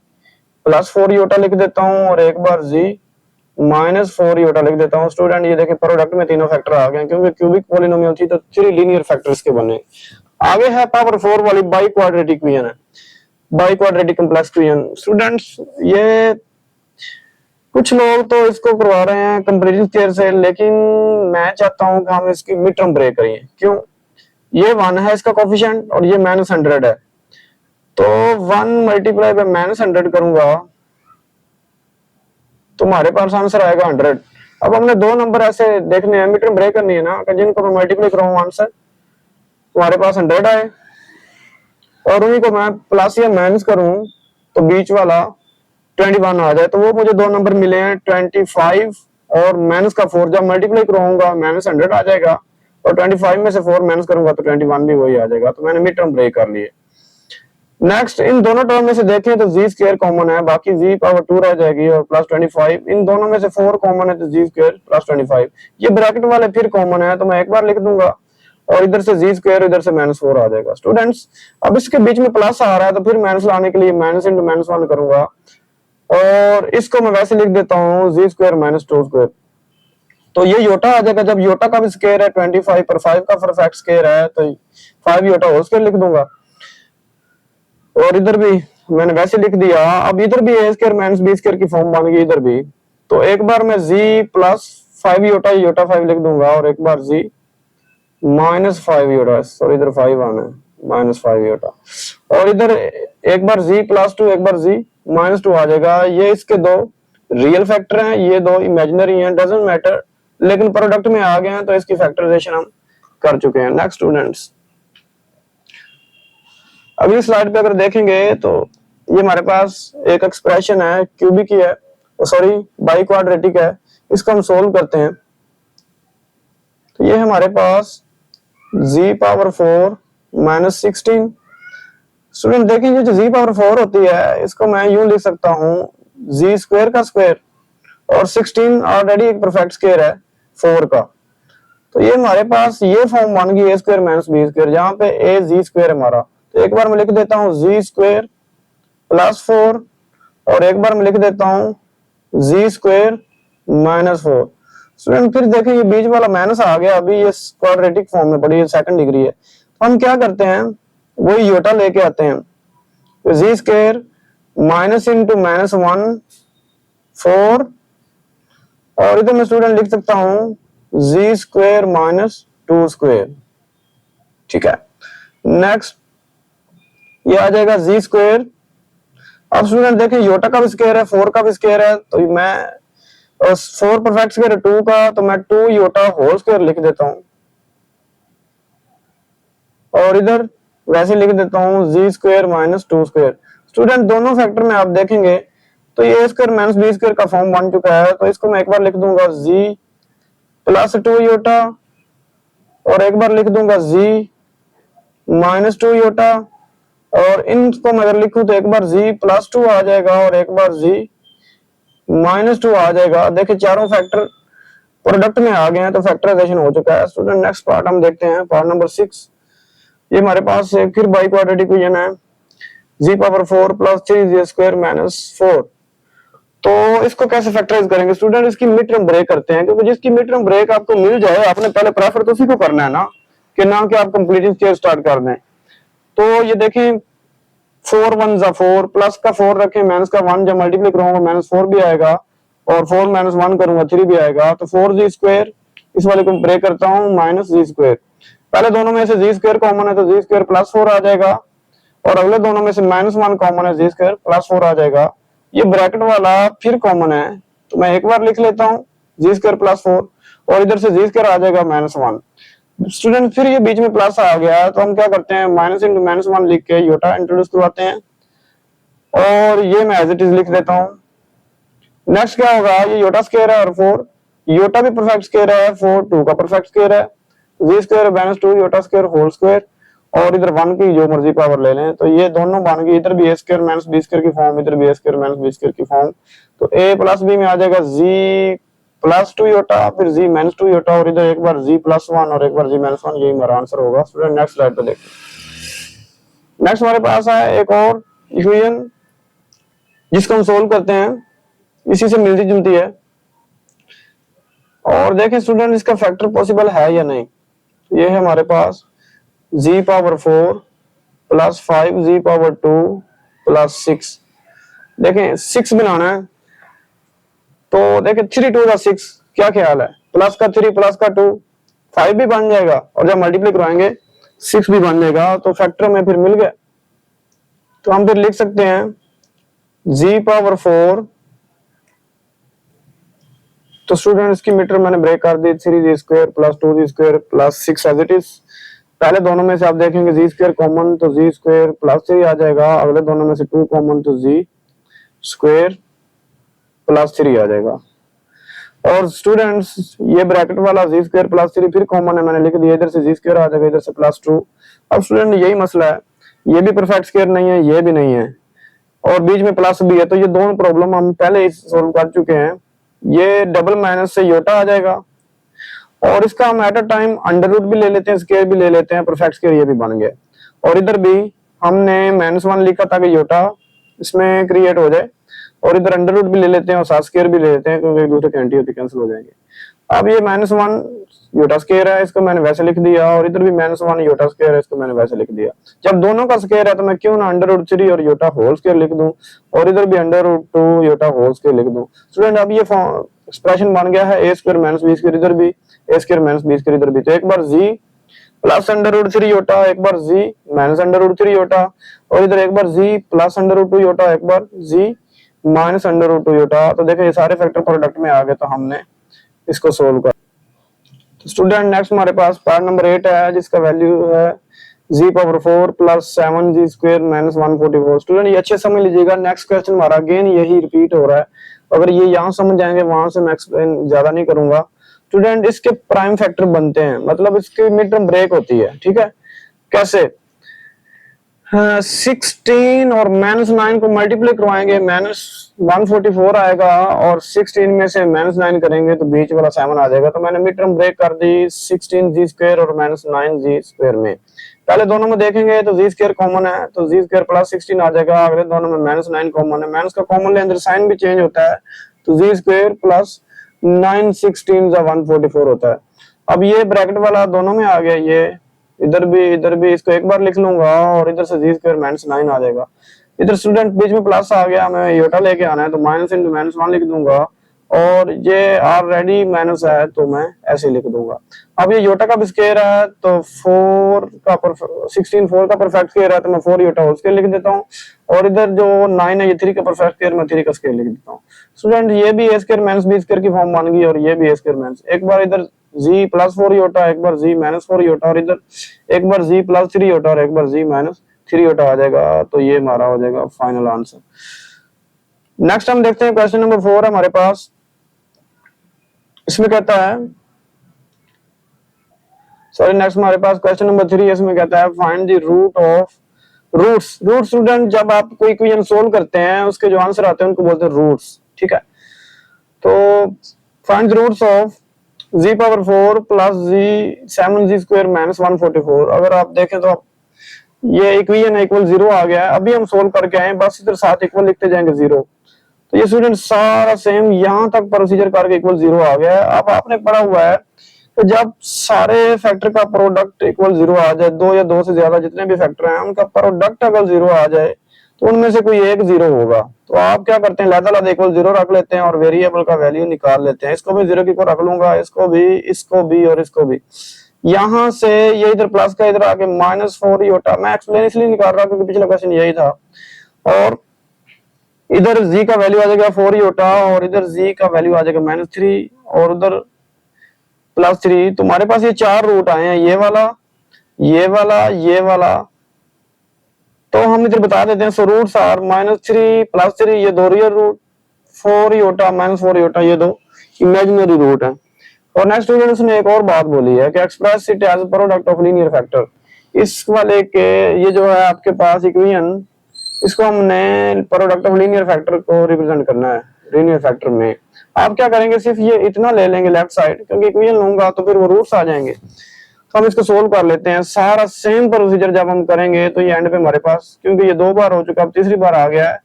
+4 योटा लिख देता हूँ और एक बार जी -4 योटा लिख देता हूँ। स्टूडेंट ये देखिए प्रोडक्ट में तीनों फैक्टर आ गए, क्योंकि क्यूबिक पॉलिनोमियल थी तो 3 लीनियर फैक्टर्स के बने। आगे है पावर 4 वाली बाई क्वाड्रेटिक इक्वेशन है, by quadratic complex equation. Students ये कुछ लोग तो इसको करवा रहे हैं कंपैरिजन थ्योरी से, लेकिन मैं चाहता हूं कि हम इसकी मिड टर्म ब्रेक करें। क्यों, ये 1 है इसका कोफिशिएंट और ये -100 है, तो 1 मल्टीप्लाई बाय -100 करूंगा तो हमारे पास आंसर आएगा 100। अब हमने दो नंबर ऐसे देखने हैं, मिड टर्म ब्रेक करनी है ना, कि जिनको मैं मल्टीप्लाई कराऊं आंसर तुम्हारे पास 100 आए, और उन्हीं को मैं प्लस या माइनस करूं तो बीच वाला 21 आ जाए, तो वो मुझे दो नंबर मिले हैं 25 और माइनस का 4। जब मल्टीप्लाई कराऊंगा -100 आ जाएगा, और 25 में से 4 माइनस करूंगा तो 21 भी वही आ जाएगा। तो मैंने मिड टर्म ब्रेक कर लिए। नेक्स्ट, इन दोनों टर्म में से देखें तो जी स्क्वायर कॉमन है, बाकी जी पावर 2 रह जाएगी और प्लस 25। इन दोनों में से 4 कॉमन है तो जी स्क्वायर प्लस 25। ये ब्रैकेट वाले फिर कॉमन है, तो मैं एक बार लिख दूंगा और इधर से जी स्क्वायर, इधर से -4 आ जाएगा। स्टूडेंट्स अब इसके बीच में प्लस आ रहा है, तो फिर माइनस लाने के लिए माइनस इंटू -1 करूंगा, और इसको मैं वैसे लिख देता हूँ जी स्क्वायर -2 स्क्वायर। तो ये योटा आ जाएगा। जब योटा का भी स्क्वायर है 25 पर 5 का परफेक्ट स्क्वायर है, तो 5 योटा होल स्क्वायर लिख दूंगा, और इधर भी मैंने वैसे लिख दिया। अब इधर भी a square minus b square की फॉर्म बन गई इधर भी, तो एक बार मैं g प्लस 5 योटा योटा 5 लिख दूंगा, और एक बार g -5 योटा, सॉरी इधर 5 आना है, -5 योटा। और इधर एक बार z +2 एक बार z -2 आ जाएगा। ये इसके दो रियल फैक्टर हैं, ये दो इमेजिनरी हैं, डजंट मैटर, लेकिन प्रोडक्ट में आ गए हैं तो इसकी फैक्टराइजेशन हम कर चुके हैं। नेक्स्ट स्टूडेंट्स, अगली स्लाइड पे अगर देखेंगे तो ये हमारे पास एक एक्सप्रेशन है, क्यूबिक ही है, सॉरी बाई क्वाड्रेटिक है, इसको हम सोल्व करते हैं। तो ये हमारे पास z⁴ -16। स्टूडेंट देखिए ये जो z⁴ होती है इसको मैं यूं लिख सकता हूं z² का स्क्वायर, और 16 ऑलरेडी एक परफेक्ट स्क्वायर है 4 का। तो ये हमारे पास ये फॉर्म बन गई a² - b², जहां पे a z² हमारा। तो एक बार मैं लिख देता हूं z² +4, और एक बार मैं लिख देता हूं z² -4। स्टूडेंट फिर देखें ये बीच वाला माइनस आ गया, अभी ये क्वाड्रेटिक फॉर्म में पड़ी है, सेकंड डिग्री है। तो हम क्या करते हैं, वही योटा लेके आते हैं। तो z² -(-1) 4, और इधर मैं स्टूडेंट लिख सकता हूं z² -2²। ठीक है, नेक्स्ट ये आ जाएगा z²। अब स्टूडेंट देखें योटा का भी स्क्वायर है, 4 का भी स्क्वायर है, तो मैं 4 परफेक्ट स्क्वायर है 2 का, तो मैं 2 योटा होल स्क्वायर लिख देता हूं, और इधर वैसे लिख देता हूं z² -2²। स्टूडेंट दोनों फैक्टर में आप देखेंगे तो ये a² - b² का फॉर्म बन चुका है। तो इसको मैं एक बार लिख दूंगा z +2 योटा, और एक बार लिख दूंगा z -2 योटा, और इनको मैं अगर लिखूं तो एक बार z +2 आ जाएगा और एक बार z -2 आ जाएगा। देखिए चारों फैक्टर प्रोडक्ट में आ गए हैं, तो फैक्टराइजेशन हो चुका है। स्टूडेंट नेक्स्ट पार्ट हम देखते हैं, पार्ट नंबर 6। ये हमारे पास एक फिर बाई क्वाड्रेटिक इक्वेशन है, z⁴ + 3z² - 4। तो इसको कैसे फैक्टराइज करेंगे स्टूडेंट, इसकी मिड टर्म ब्रेक करते हैं, क्योंकि जिसकी मिड टर्म ब्रेक आपको मिल जाए आपने पहले प्रेफर तो उसी को करना है ना, कि ना कि आप कंप्लीटिंग स्टेज स्टार्ट कर दें। तो ये देखें 4 1 4, प्लस का 4 रखें, माइनस का 1, जब मल्टीप्लाई करूंगा -4 भी आएगा, और 4 - 1 करूंगा 3 भी आएगा। तो 4z², इस वाले को ब्रेक करता हूं -z²। पहले दोनों में से z² कॉमन है तो z² +4 आ जाएगा, और अगले दोनों में से -1 कॉमन है, z² +4 आ जाएगा। ये ब्रैकेट वाला फिर कॉमन है, तो मैं एक बार लिख लेता हूं z² +4, और इधर से z² आ जाएगा -1। स्टूडेंट फिर ये बीच में प्लस आ गया, तो हम क्या करते हैं -(-1) लिख के योटा इंट्रोड्यूस करवाते हैं, और ये मैं एज इट इज लिख देता हूं। नेक्स्ट क्या होगा, ये योटा स्क्वायर है और 4 योटा भी परफेक्ट स्क्वायर है, 4 2 का परफेक्ट स्क्वायर है, z² - 2 Yotta square whole square, और इधर 1 की जो मर्जी पावर ले लें। तो ये दोनों बन गई, इधर भी a² - b² की फॉर्म, इधर भी a² - b² की फॉर्म। तो a + b में आ जाएगा z +2 योटा, फिर z -2 योटा, और इधर एक बार z +1 और एक बार z -1, यही हमारा आंसर होगा। स्टूडेंट नेक्स्ट स्लाइड पे देखते। नेक्स्ट हमारे पास है एक और इक्वेशन जिसको हम सोल्व करते हैं, इसी से मिलती जुलती है, और देखें स्टूडेंट इसका फैक्टर पॉसिबल है या नहीं। ये है हमारे पास z⁴ + 5z⁴ 2 + 6। देखें 6 बनाना है, तो देखें 3 2 6, क्या ख्याल है, प्लस का 3 प्लस का 2 5 भी बन जाएगा, और जब मल्टीप्लाई कराएंगे 6 भी बन जाएगा, तो फैक्टर में फिर मिल गया। तो हम फिर लिख सकते हैं z⁴, तो स्टूडेंट इसकी मीटर मैंने ब्रेक कर दी, 3z² + 2z² + 6 as it is. पहले दोनों में से आप देखेंगे z² कॉमन, तो z² + 3 आ जाएगा, अगले दोनों में से 2 कॉमन, तो z² + 3 आ जाएगा। और स्टूडेंट्स ये ब्रैकेट वाला z² + 3 फिर कॉमन है, मैंने लिख दिया, इधर से z² आ जाएगा, इधर से +2। अब स्टूडेंट यही मसला है, ये भी परफेक्ट स्क्वायर नहीं है, ये भी नहीं है, और बीच में प्लस भी है, तो ये दोनों प्रॉब्लम हम पहले ही सोल्व कर चुके हैं। ये डबल माइनस से योटा आ जाएगा, और इसका हम at a time under root भी ले लेते हैं, स्क्वायर भी ले लेते हैं, परफेक्ट स्क्वायर ये भी बन गया। और इधर भी हमने -1 लिखा ताकि योटा इसमें क्रिएट हो जाए, और इधर अंडर रूट भी ले लेते हैं और साथ स्क्वायर भी ले लेते हैं, क्योंकि एक दूसरे की एंटी होती कैंसिल हो जाएंगे। अब ये -1 योटा स्क्वायर है, इसको मैंने वैसे लिख दिया, और इधर भी -1 योटा स्क्वायर है, इसको मैंने वैसे लिख दिया। जब दोनों का स्क्वायर है तो मैं क्यों ना √3 और योटा होल स्क्वायर लिख दूं, और इधर भी √2 योटा होल स्क्वायर लिख दूं। स्टूडेंट अब ये एक्सप्रेशन बन गया है a² - b², इधर भी a² - b² इधर भी। तो एक बार z plus under root 3 iota, एक बार z minus under root 3 iota, और इधर एक बार z plus under root 2 iota, एक बार z minus under root 2 iota. तो देखो ये सारे फैक्टर प्रोडक्ट में आ गए, तो हमने इसको सोल्व कर। तो स्टूडेंट नेक्स्ट हमारे पास पार्ट नंबर 8 है, जिसका वैल्यू है जी पावर 4 प्लस 7 जी स्क्वायर माइनस 144। स्टूडेंट ये अच्छे समझ लीजिएगा, नेक्स्ट क्वेश्चन हमारा अगेन यही रिपीट हो रहा है। अगर ये यहाँ समझ जाएंगे, वहां से मैं एक्सप्लेन ज्यादा नहीं करूंगा। स्टूडेंट इसके प्राइम फैक्टर बनते हैं, मतलब इसकी मिड टर्म ब्रेक होती है, ठीक है। कैसे? 16 और -9 को मल्टीप्लाई करवाएंगे, -144 आएगा, और 16 में से -9 करेंगे तो बीच वाला 7 आ जाएगा। तो मैंने मिड टर्म ब्रेक कर दी 16g स्क्वायर और -9g स्क्वायर में। पहले दोनों में देखेंगे तो जी स्क्वायर कॉमन है, तो जी स्क्वायर प्लस 16 आ जाएगा। अगले दोनों में -9 कॉमन है, माइनस का कॉमन ले अंदर साइन भी चेंज होता है, तो जी स्क्वायर प्लस 9 16 144 होता है। अब ये ब्रैकेट वाला दोनों में आ गया, ये इधर भी इसको एक बार लिख लूंगा, और इधर से जी स्क्वायर -9 आ जाएगा। इधर स्टूडेंट बीच में प्लस आ गया, हमें योटा लेके आना है, तो माइनस इंटू -1 लिख दूंगा, और ये ऑलरेडी माइनस है तो मैं ऐसे लिख दूंगा। अब ये योटा का भी स्क्वायर है, तो 16 4 का परफेक्ट स्क्वायर है, तो मैं 4 योटा होल स्क्वायर लिख देता हूँ, और इधर जो 9 है ये 3 का परफेक्ट स्क्वायर, मैं 3 का स्क्वायर लिख देता हूँ। स्टूडेंट ये भी ए स्क्वायर माइनस बी स्क्वायर की फॉर्म मान गई, और ये भी ए स्क्वायर माइनस, एक बार इधर जी प्लस 4 योटा, एक बार जी माइनस 4 योटा, और इधर एक बार जी प्लस 3 योटा और एक बार जी माइनस 3 योटा आ जाएगा। तो ये हमारा हो जाएगा फाइनल आंसर। नेक्स्ट हम देखते हैं क्वेश्चन नंबर 4 है हमारे पास। इसमें कहता है, सॉरी नेक्स्ट हमारे पास क्वेश्चन नंबर 3 है, इसमें कहता है find the root of roots. Root student जब आप कोई इक्वेशन सोल्व करते हैं, उसके जो आंसर आते हैं उनको बोलते हैं रूट्स, ठीक है। तो find the roots of z power 4 plus z 7g square minus 144। अगर आप देखें तो ये इक्वेशन इक्वल 0 आ गया है, अभी हम सोल्व करके आए, बस इधर साथ इक्वल लिखते जाएंगे 0। तो ये स्टूडेंट सारा सेम यहाँ तक प्रोसीजर करके इक्वल 0 आ गया है। अब आपने पढ़ा हुआ है कि जब सारे फैक्टर का प्रोडक्ट इक्वल 0 आ जाए, 2 या 2 से ज्यादा जितने भी फैक्टर हैं उनका प्रोडक्ट अगर 0 आ जाए, तो उनमें से कोई एक 0 होगा। तो आप क्या करते हैं, लहदा इक्वल 0 रख लेते हैं और वेरिएबल का वैल्यू निकाल लेते हैं। इसको भी 0 की को रख लूंगा, इसको भी और इसको भी। यहाँ से ये इधर प्लस का इधर आके -4 योटा, मैं एक्सप्लेन इसलिए निकाल रहा क्योंकि पिछला क्वेश्चन यही था। और इधर जी का वैल्यू आ जाएगा 4 योटा, और इधर जी का वैल्यू आ जाएगा -3, और उधर +3। तुम्हारे पास ये 4 रूट आए हैं, ये वाला, ये वाला, ये वाला। तो हम इधर बता देते हैं, सो रूट्स आर -3 +3, ये 2 रियल रूट, 4 योटा -4 योटा, ये 2 इमेजिनरी रूट है। और नेक्स्ट स्टूडेंट उसने एक और बात बोली है कि express it as product of linear factor. इस वाले के ये जो है आपके पास इक्वेशन, इसको हमने प्रोडक्ट ऑफ लीनियर फैक्टर को रिप्रेजेंट करना है लीनियर फैक्टर में। आप क्या करेंगे, सिर्फ ये इतना ले लेंगे लेफ्ट साइड, क्योंकि इक्वेशन लूंगा तो फिर वो रूट्स आ जाएंगे। तो हम इसको सोल्व कर लेते हैं। सारा सेम प्रोसीजर जब हम करेंगे तो ये एंड पे हमारे पास, क्योंकि ये 2 बार हो चुका, अब तीसरी बार आ गया है,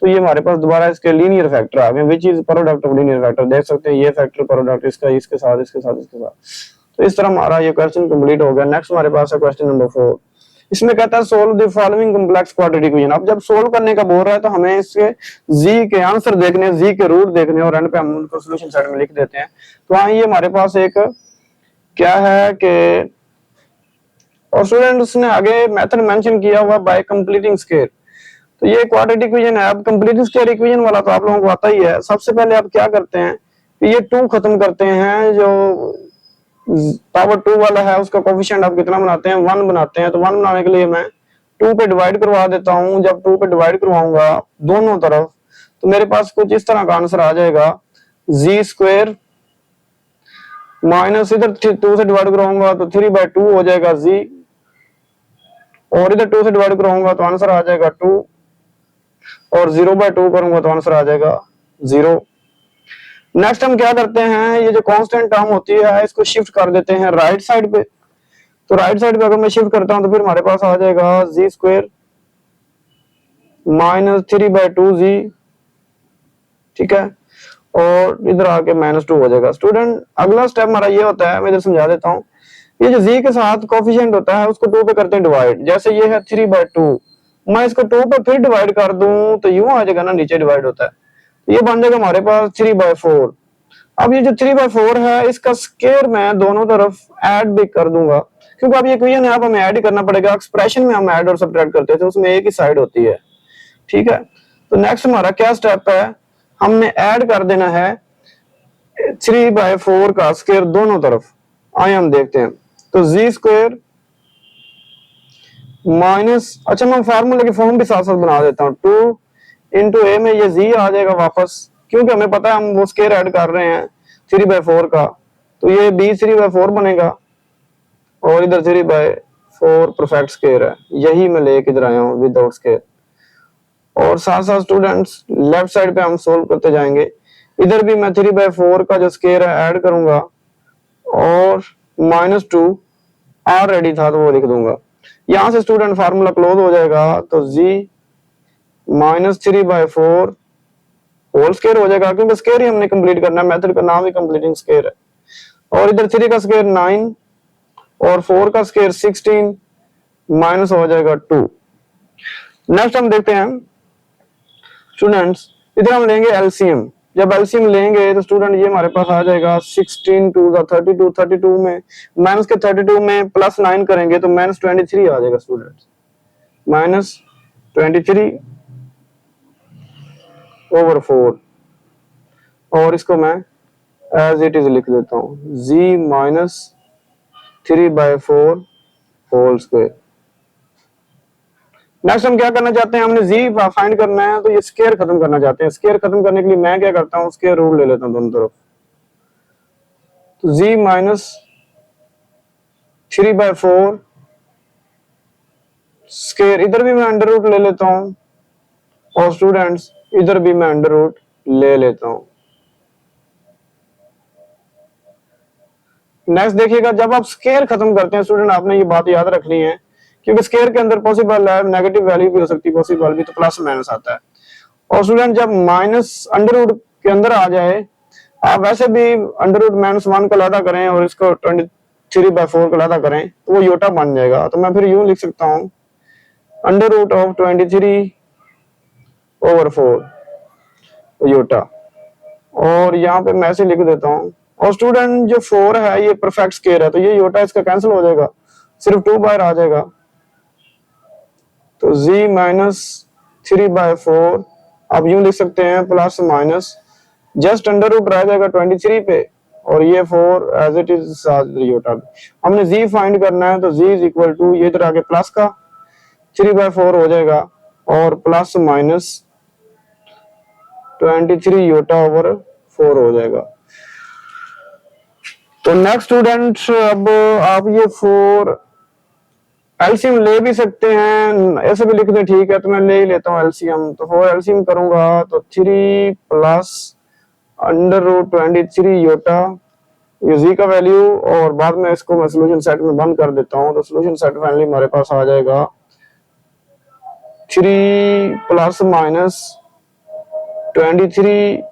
तो ये हमारे पास दोबारा इसके लीनियर फैक्टर आ गए, which is product of linear factor. देख सकते हैं ये फैक्टर प्रोडक्ट इसका इसके साथ इसके साथ इसके साथ। तो इस तरह हमारा ये क्वेश्चन कंप्लीट हो गया। नेक्स्ट हमारे पास है क्वेश्चन नंबर 4। इसमें कहता है solve the following complex quadratic equation. अब जब सोल्व करने का बोल रहा है तो हमें इसके जी के आंसर देखने, जी के रूट देखने, और एंड पे हम उनको सॉल्यूशन साइड में लिख देते हैं। तो हाँ, ये हमारे पास एक क्या है कि, और स्टूडेंट उसने आगे मेथड मेंशन किया हुआ बाय कंप्लीटिंग स्क्वायर। तो ये क्वाड्रेटिक इक्वेशन है। अब कंप्लीटिंग स्क्वायर इक्वेशन वाला तो आप लोगों को आता ही है। सबसे पहले आप क्या करते हैं कि ये 2 खत्म करते हैं, जो पावर 2 वाला है उसका कोफिशिएंट आप कितना बनाते हैं, 1 बनाते हैं। तो 1 बनाने के लिए मैं 2 पे डिवाइड करवा देता हूं। जब 2 पे डिवाइड करवाऊंगा दोनों तरफ, तो मेरे पास कुछ इस तरह का आंसर आ जाएगा, जी स्क्वायर माइनस इधर 2 से डिवाइड कराऊंगा तो 3/2 हो जाएगा जी, और इधर 2 से डिवाइड कराऊंगा तो आंसर आ जाएगा 2, और 0/2 करूंगा तो आंसर आ जाएगा 0। नेक्स्ट हम क्या करते हैं, ये जो कांस्टेंट टर्म होती है इसको शिफ्ट कर देते हैं राइट साइड पे। तो राइट साइड पे अगर मैं शिफ्ट करता हूं तो फिर हमारे पास आ जाएगा जी स्क्वायर -3/2 जी, ठीक है, और इधर आके -2 हो जाएगा। स्टूडेंट अगला स्टेप हमारा ये होता है, मैं इधर समझा देता हूँ। ये जो जी के साथ कोफिशिएंट होता है उसको 2 पे करते हैं डिवाइड। जैसे ये है 3/2, मैं इसको 2 पे फिर डिवाइड कर दूं तो यूं आ जाएगा ना, नीचे डिवाइड होता है, ये बन जाएगा हमारे पास 3/4। अब ये जो 3/4 है इसका स्केयर मैं दोनों तरफ ऐड भी कर दूंगा, क्योंकि अब ये क्वेश्चन है, अब हमें ऐड ही करना पड़ेगा। एक्सप्रेशन में हम ऐड और सब्ट्रैक्ट करते थे, उसमें एक ही साइड होती है, ठीक है। तो नेक्स्ट हमारा क्या स्टेप है, हमने ऐड कर देना है 3/4 का स्केयर दोनों तरफ। आइए हम देखते हैं। तो जी स्क्वायर माइनस, अच्छा मैं फार्मूले की फॉर्म भी साथ साथ बना देता हूँ। 2 इंटू ए में ये जी आ जाएगा वापस, क्योंकि हमें पता है हम वो स्केयर ऐड कर रहे हैं 3/4 का, तो ये बी 3/4 बनेगा और इधर 3/4 परफेक्ट स्केयर है, यही मैं लेके इधर आया हूँ विदाउट स्केयर। और साथ साथ स्टूडेंट्स लेफ्ट साइड पे हम सोल्व करते जाएंगे। इधर भी मैं 3/4 का जो स्केयर है ऐड करूंगा और -2 ऑलरेडी था तो वो लिख दूंगा। यहां से स्टूडेंट फार्मूला क्लोज हो जाएगा, तो जी -3/4 होल स्केयर हो जाएगा, क्योंकि स्केयर ही हमने कंप्लीट करना है, मेथड का नाम ही कंप्लीटिंग स्केयर है। और इधर 3 का स्केयर 9 और 4 का स्केयर 16 माइनस हो जाएगा 2। नेक्स्ट हम देखते हैं स्टूडेंट्स, इधर हम लेंगे एलसीएम। जब एलसीएम लेंगे तो स्टूडेंट ये हमारे पास आ जाएगा 16 2 32, 32 में माइनस के 32 में प्लस 9 करेंगे तो -23 आ जाएगा स्टूडेंट्स, -23/4। और इसको मैं एज इट इज लिख देता हूँ, जी -3/4 होल स्क्वायर। नेक्स्ट हम क्या करना चाहते हैं, हमने जी फाइंड करना है, तो ये स्केयर खत्म करना चाहते हैं। स्केयर खत्म करने के लिए मैं क्या करता हूँ, स्केयर रूल ले लेता हूँ दोनों तरफ। तो जी -3/4 स्केयर, इधर भी मैं अंडर रूट ले लेता हूँ और स्टूडेंट्स इधर भी मैं अंडर रूट ले लेता हूँ। नेक्स्ट देखिएगा, जब आप स्केयर खत्म करते हैं स्टूडेंट, आपने ये बात याद रखनी है, क्योंकि स्केयर के अंदर पॉसिबल है नेगेटिव वैल्यू भी हो सकती है, पॉसिबल भी, तो प्लस माइनस आता है। और स्टूडेंट जब माइनस अंडर रूट के अंदर आ जाए, आप वैसे भी अंडर रूट -1 का लादा करें और इसको 23/4 का लादा करें तो वो योटा बन जाएगा। तो मैं फिर यूं लिख सकता हूँ, अंडर रूट ऑफ 23/4 योटा, और यहाँ पे मैं ऐसे लिख देता हूँ। और स्टूडेंट जो 4 है ये परफेक्ट स्केयर है, तो ये योटा इसका कैंसिल हो जाएगा, सिर्फ 2 बाहर आ जाएगा। तो जी -3/4 आप यूं लिख सकते हैं, plus minus just under root रह जाएगा 23 पे, और ये 4 एज इट इज योटा। हमने जी फाइंड करना है, तो जी इज इक्वल टू ये इधर आके प्लस का 3/4 हो जाएगा और प्लस माइनस 23 योटा ओवर 4 हो जाएगा। तो नेक्स्ट स्टूडेंट, अब आप ये 4 एलसीएम ले भी सकते हैं, ऐसे भी लिख दें, ठीक है, तो मैं ले ही लेता हूँ एलसीएम। तो 4 एलसीएम करूंगा तो 3 प्लस अंडर रूट 23 योटा, ये जी का वैल्यू, और बाद में इसको मैं सोल्यूशन सेट में बंद कर देता हूँ। तो सोल्यूशन सेट फाइनली हमारे पास आ जाएगा 3 plus minus 23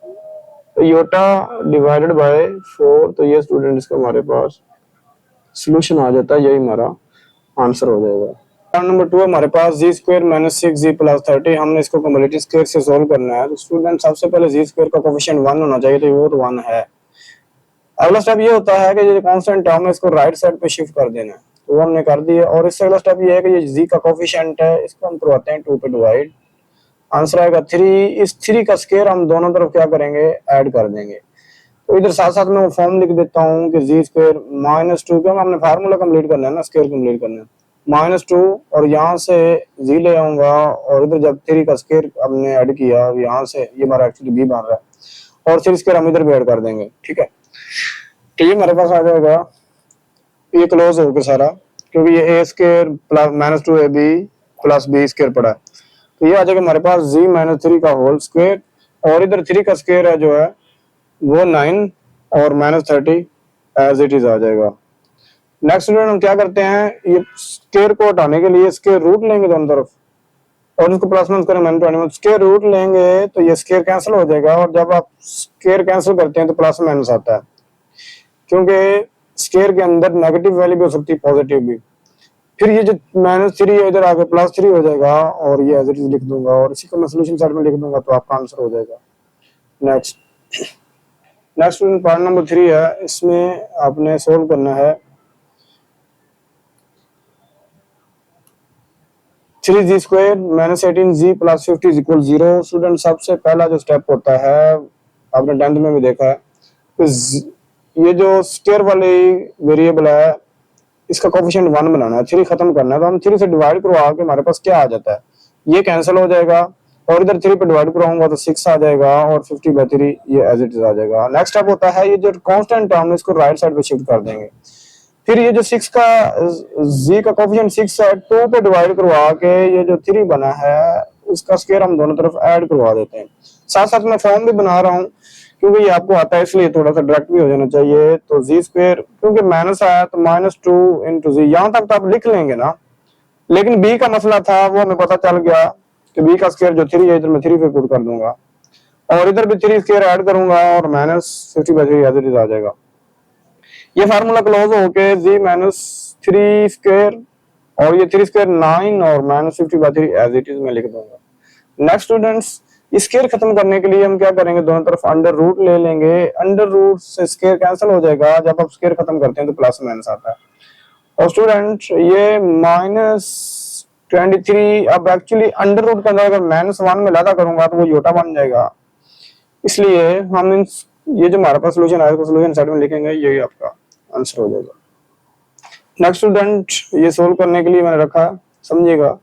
iota divided by 4। तो ये स्टूडेंट इसका हमारे पास सोल्यूशन आ जाता है, यही हमारा आंसर हो जाएगा। नंबर 2 हमारे पास जी स्क्वायर -6g + 30, हमने इसको कम्युलेटिव स्क्वायर से सॉल्व करना है। तो स्टूडेंट सबसे पहले जी स्क्वायर का कोफिशिएंट 1 होना चाहिए, तो वो तो 1 है। अगला स्टेप ये होता है कि जो कांस्टेंट टर्म है इसको राइट साइड पे शिफ्ट कर देना है, तो वो हमने कर दिया। और इससे अगला स्टेप ये है कि ये जी का कोफिशिएंट है, इसको हम करवाते हैं 2 पे डिवाइड, आंसर आएगा 3। इस 3 का स्क्वायर हम दोनों तरफ क्या करेंगे, ऐड कर देंगे। तो इधर साथ साथ में वो फॉर्म लिख देता हूँ कि जी स्क्वायर -2, क्योंकि हमने फार्मूला कंप्लीट करना है ना, स्क्वायर कंप्लीट करना है, -2, और यहाँ से जी ले आऊंगा, और इधर जब 3 का स्क्वायर हमने ऐड किया, यहाँ से ये हमारा एक्चुअली बी बन रहा है, और 3 स्क्वायर हम इधर भी ऐड कर देंगे, ठीक है। तो ये हमारे पास आ जाएगा, ये क्लोज हो गया सारा, क्योंकि ये A square plus -2ab plus B square पड़ा है। तो ये आ जाएगा हमारे पास जी -3 का होल स्क्वायर, और इधर 3 का स्क्वायर है जो है वो 9 और -30 एज इट इज आ जाएगा। नेक्स्ट स्टूडेंट हम क्या करते हैं, ये स्क्वायर को हटाने के लिए स्क्वायर रूट लेंगे दोनों तरफ, और उसको प्लस माइनस करें -20, स्क्वायर रूट लेंगे तो ये स्क्वायर कैंसिल हो जाएगा, और जब आप स्क्वायर कैंसिल करते हैं तो प्लस माइनस आता है, क्योंकि स्क्वायर के अंदर नेगेटिव वैल्यू भी हो सकती है, पॉजिटिव भी। फिर ये जो -3 है इधर आके +3 हो जाएगा, और ये एज इट इज लिख दूंगा, और इसी को मैं सोल्यूशन साइड में लिख दूंगा, तो आपका आंसर हो जाएगा। नेक्स्ट नेक्स्ट पार्ट नंबर 3 है, इसमें आपने सोल्व करना है 3g square minus 18g plus 50 is equal 0। Student सबसे पहला जो स्टेप होता है, आपने 10th में भी देखा है, तो ये जो स्क्वायर वाली वेरिएबल है इसका कोफिशिएंट 1 बनाना है, 3 खत्म करना है। तो हम 3 से डिवाइड करवा के हमारे पास क्या आ जाता है, ये कैंसिल हो जाएगा और इधर 3 पे डिवाइड कराऊंगा तो 6 आ जाएगा और 50/3 ये एज इट इज आ जाएगा। नेक्स्ट स्टेप होता है ये जो कांस्टेंट टर्म है इसको राइट साइड पे शिफ्ट कर देंगे। फिर ये जो 6 का z का कोफिशिएंट 6 है, 2 पे डिवाइड करवा के ये जो 3 बना है उसका स्क्वायर हम दोनों तरफ ऐड करवा देते हैं। साथ साथ मैं फॉर्म भी बना रहा हूँ क्योंकि ये आपको आता है इसलिए थोड़ा सा डायरेक्ट भी हो जाना चाहिए। तो जी स्क्वायर क्योंकि माइनस आया तो -2 इंटू जी, यहां तक तो आप लिख लेंगे ना, लेकिन बी का मसला था वो हमें पता चल गया कि बी का स्क्वायर जो 3 है इधर मैं 3 पे पुट कर दूंगा और इधर भी 3 स्क्वायर ऐड करूंगा और -50/3 एज इट इज आ जाएगा। ये फार्मूला क्लोज होके जी -3 स्क्वायर और ये 3 स्क्वायर 9 और -50/3 एज इट इज मैं लिख दूंगा। नेक्स्ट स्टूडेंट्स, स्क्वायर खत्म करने के लिए हम क्या करेंगे, दोनों तरफ अंडर रूट ले लेंगे। अंडर रूट से स्क्वायर कैंसिल हो जाएगा, जब आप स्क्वायर खत्म करते हैं तो प्लस माइनस आता है। और स्टूडेंट ये -23 अब एक्चुअली अंडर रूट के अंदर अगर -1 में लादा करूंगा तो वो योटा बन जाएगा, इसलिए हम ये जो हमारे पास सोल्यूशन आएगा सोल्यूशन साइड में लिखेंगे, यही आपका आंसर हो जाएगा। नेक्स्ट स्टूडेंट, ये सोल्व करने के लिए मैंने रखा, समझिएगा।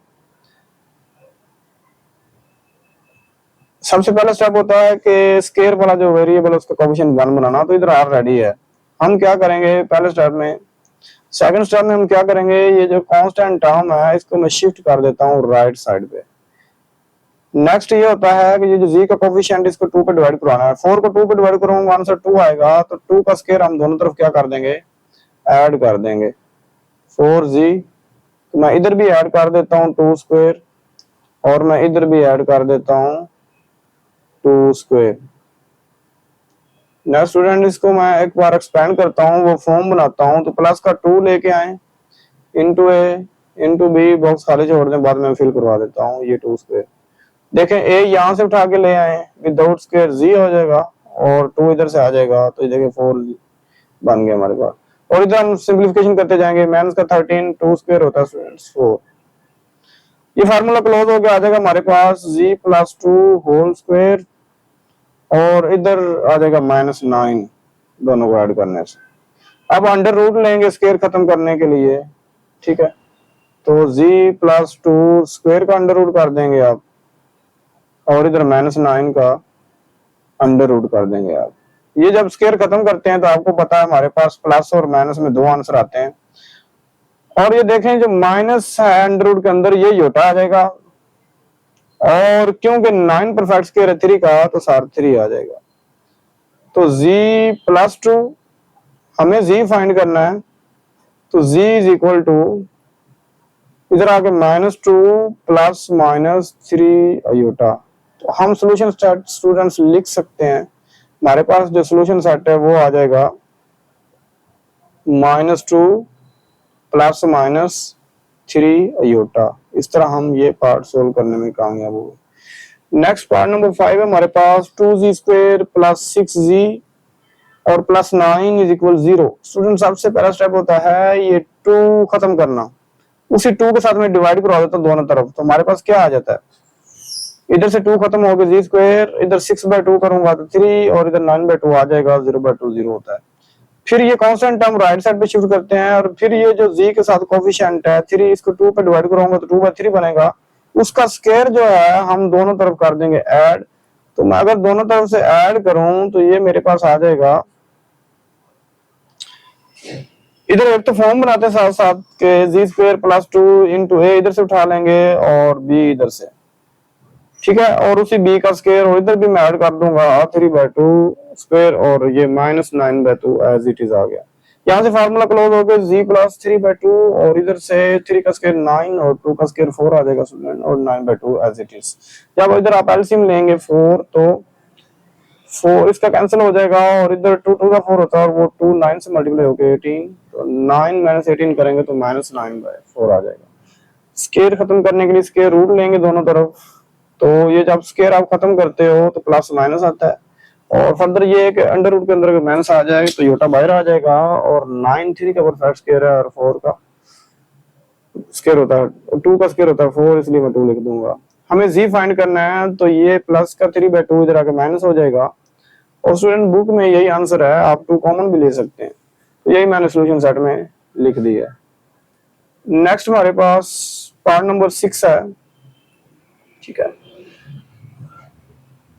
सबसे पहला स्टेप होता है कि स्क्वायर वाला जो वेरिएबल है उसका कोफिशिएंट 1 बनाना। तो इधर ऑलरेडी है, हम क्या करेंगे पहले स्टेप में, सेकंड स्टेप में हम क्या करेंगे, ये जो कांस्टेंट टर्म है इसको मैं शिफ्ट कर देता हूँ राइट साइड पे। नेक्स्ट ये होता है कि ये जो जी का कोफिशिएंट इसको 2 पे डिवाइड करवाना है। 4 को 2 पे डिवाइड करूंगा आंसर 2 आएगा, तो 2 का स्क्वायर हम दोनों तरफ क्या कर देंगे, ऐड कर देंगे 4g। तो मैं इधर भी ऐड कर देता हूँ 2 स्क्वायर और मैं इधर भी ऐड कर देता हूँ 2 स्क्वायर। नेक्स्ट स्टूडेंट, इसको मैं एक बार एक्सपेंड करता हूँ, वो फॉर्म बनाता हूँ। तो प्लस का 2 लेके आए, इंटू ए इंटू बी, बॉक्स खाली छोड़ दें, बाद में फिल करवा देता हूँ ये 2 स्क्वायर। देखें ए यहाँ से उठा के ले आए, विदाउट स्क्वायर जी हो जाएगा और 2 इधर से आ जाएगा, तो ये देखें 4 बन गया हमारे पास। और इधर हम सिंप्लीफिकेशन करते जाएंगे, माइनस का 13 2 स्क्वायर होता है स्टूडेंट्स 4। ये फार्मूला क्लोज हो गया, आ जाएगा हमारे पास जी प्लस 2 होल स्क्वायर और इधर आ जाएगा -9 दोनों को ऐड करने से। अब अंडर रूट लेंगे स्क्वायर खत्म करने के लिए, ठीक है। तो जी प्लस 2 स्क्वायर का अंडर रूट कर देंगे आप और इधर -9 का अंडर रूट कर देंगे आप। ये जब स्क्वायर खत्म करते हैं तो आपको पता है हमारे पास प्लस और माइनस में 2 आंसर आते हैं। और ये देखें जो माइनस है अंडर रूट के अंदर ये योटा आ जाएगा और क्योंकि 9 परफेक्ट स्क्वायर है 3 का तो सार 3 आ जाएगा। तो z प्लस 2 हमें z फाइंड करना है, तो z इज इक्वल टू इधर आके -2 प्लस -3 अयोटा। तो हम सोल्यूशन स्टूडेंट्स लिख सकते हैं, हमारे पास जो सोल्यूशन सेट है वो आ जाएगा -2 प्लस -3 अयोटा। इस तरह हम ये पार्ट सोल्व करने में कामयाब हो गए। नेक्स्ट पार्ट नंबर 5 है हमारे पास 2z स्क्वायर प्लस 6z और प्लस 9 इज इक्वल 0। स्टूडेंट सबसे पहला स्टेप होता है ये 2 खत्म करना, उसी 2 के साथ में डिवाइड करवा देता हूँ दोनों तरफ। तो हमारे पास क्या आ जाता है, इधर से 2 खत्म हो गया जी स्क्वायर, इधर 6/2 करूंगा तो 3 और इधर 9/2 आ जाएगा, 0/2 0 होता है। फिर ये कांस्टेंट टर्म राइट साइड पे शिफ्ट करते हैं और फिर ये जो जी के साथ कोफिशिएंट है 3 इसको 2 पे डिवाइड करूंगा तो 2/3 बनेगा, उसका स्क्वायर जो है हम दोनों तरफ कर देंगे ऐड। तो मैं अगर दोनों तरफ से ऐड करूं तो ये मेरे पास आ जाएगा, इधर एक तो फॉर्म बनाते हैं साथ साथ के जी स्क्वायर प्लस 2 इंटू ए इधर से उठा लेंगे और बी इधर से, ठीक है। और उसी बी का स्क्वायर और इधर भी मैं ऐड कर दूंगा 3/2 स्क्वायर और ये -9/2 एज इट इज आ गया। यहाँ से फार्मूला क्लोज हो गया जी प्लस 3/2 और इधर से 3 का स्क्वायर 9 और 2 का स्क्वायर 4 आ जाएगा स्टूडेंट और 9/2 एज इट इज। जब इधर आप एलसीएम लेंगे 4 तो 4 इसका कैंसिल हो जाएगा और इधर 2 2 का 4 होता है और वो 2 9 से मल्टीप्लाई होकर 18, तो 9 - 18 करेंगे तो -9/4 आ जाएगा। स्क्वायर खत्म करने के लिए स्क्वायर रूट लेंगे दोनों तरफ, तो ये जब स्क्वायर आप खत्म करते हो तो प्लस माइनस आता है और फर्दर ये कि अंडर रूट के अंदर अगर माइनस आ जाएगा तो योटा बाहर आ जाएगा, और 9 3 का परफेक्ट स्क्वायर है और 4 का स्क्वायर होता है, 2 का स्क्वायर होता है 4, इसलिए मैं 2 लिख दूंगा। हमें जी फाइंड करना है, तो ये प्लस का 3/2 इधर आके माइनस हो जाएगा, और स्टूडेंट बुक में यही आंसर है, आप 2 कॉमन भी ले सकते हैं, तो यही मैंने सॉल्यूशन सेट में लिख दिया है। नेक्स्ट हमारे पास पार्ट नंबर 6 है, ठीक है,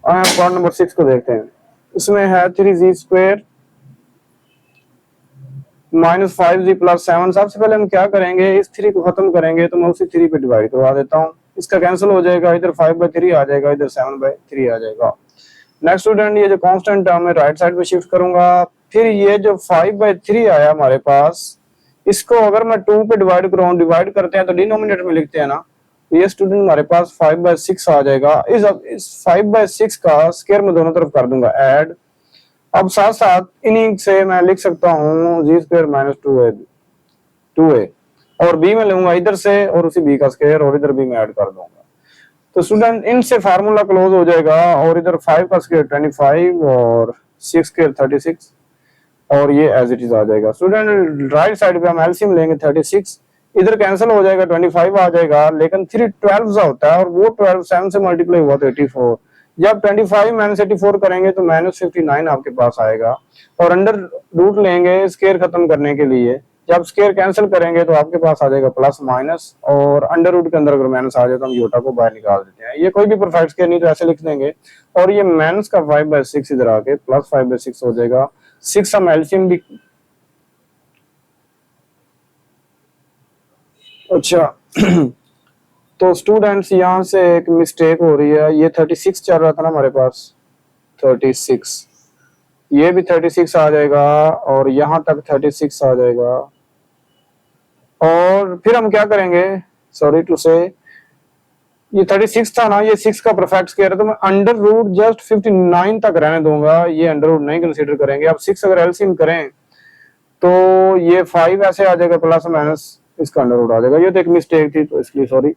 पार्ट नंबर 6 को देखते हैं। इसमें है 3z² माइनस 5z प्लस 7। सबसे पहले हम क्या करेंगे, इस 3 को खत्म करेंगे, तो मैं उसी 3 पे डिवाइड करवा देता हूँ, इसका कैंसिल हो जाएगा, इधर 5/3 आ जाएगा, इधर 7/3 आ जाएगा। नेक्स्ट स्टूडेंट, ये जो कांस्टेंट है मैं राइट साइड पे शिफ्ट करूंगा, फिर ये जो 5/3 आया हमारे पास, इसको अगर मैं 2 पे डिवाइड करूँ, डिवाइड करते हैं तो डिनोमिनेटर में लिखते हैं ना, तो ये स्टूडेंट हमारे पास 5/6 आ जाएगा। इस 5/6 का स्क्वायर में दोनों तरफ कर दूंगा ऐड। अब साथ साथ इन्हीं से मैं लिख सकता हूँ z² - 2a, और b में लूंगा इधर से, और उसी b का स्क्वायर, और इधर b में ऐड कर दूंगा, तो स्टूडेंट इनसे फार्मूला क्लोज हो जाएगा, और इधर 5 का स्क्वायर 25 और 6² 36, और ये एज इट इज आ जाएगा। स्टूडेंट राइट साइड पे हम एलसीएम लेंगे 36, इधर कैंसिल हो जाएगा, 25 आ जाएगा, लेकिन 3 12 होता है, और वो 12 7 से मल्टीप्लाई हुआ तो 84। जब 25 - 84 करेंगे तो -59 आपके पास आएगा, और अंडर रूट लेंगे स्क्वायर खत्म करने के लिए, जब स्क्वायर कैंसिल करेंगे तो आपके पास आ जाएगा प्लस माइनस, और अंडर रूट के अंदर अगर माइनस आ जाए तो हम योटा को बाहर निकाल देते हैं। ये कोई भी परफेक्ट स्क्वायर नहीं तो ऐसे लिख देंगे, और ये माइनस का 5/6 इधर आके प्लस 5/6 हो जाएगा। 6 हम एलसीएम भी, अच्छा तो स्टूडेंट्स यहाँ से एक मिस्टेक हो रही है, ये 36 चल रहा था ना हमारे पास, 36, ये भी 36 आ जाएगा, और यहाँ तक 36 आ जाएगा, और फिर हम क्या करेंगे, सॉरी टू से, ये 36 था ना, ये 6 का परफेक्ट स्क्वायर है, तो मैं अंडर रूट जस्ट 59 तक रहने दूंगा, ये अंडर रूट नहीं कंसीडर करेंगे। अब 6 अगर एलसीएम करें तो ये 5 ऐसे आ जाएगा, प्लस माइनस इसका अंडर रूट आ जाएगा, ये तो एक मिस्टेक थी तो इसलिए सॉरी,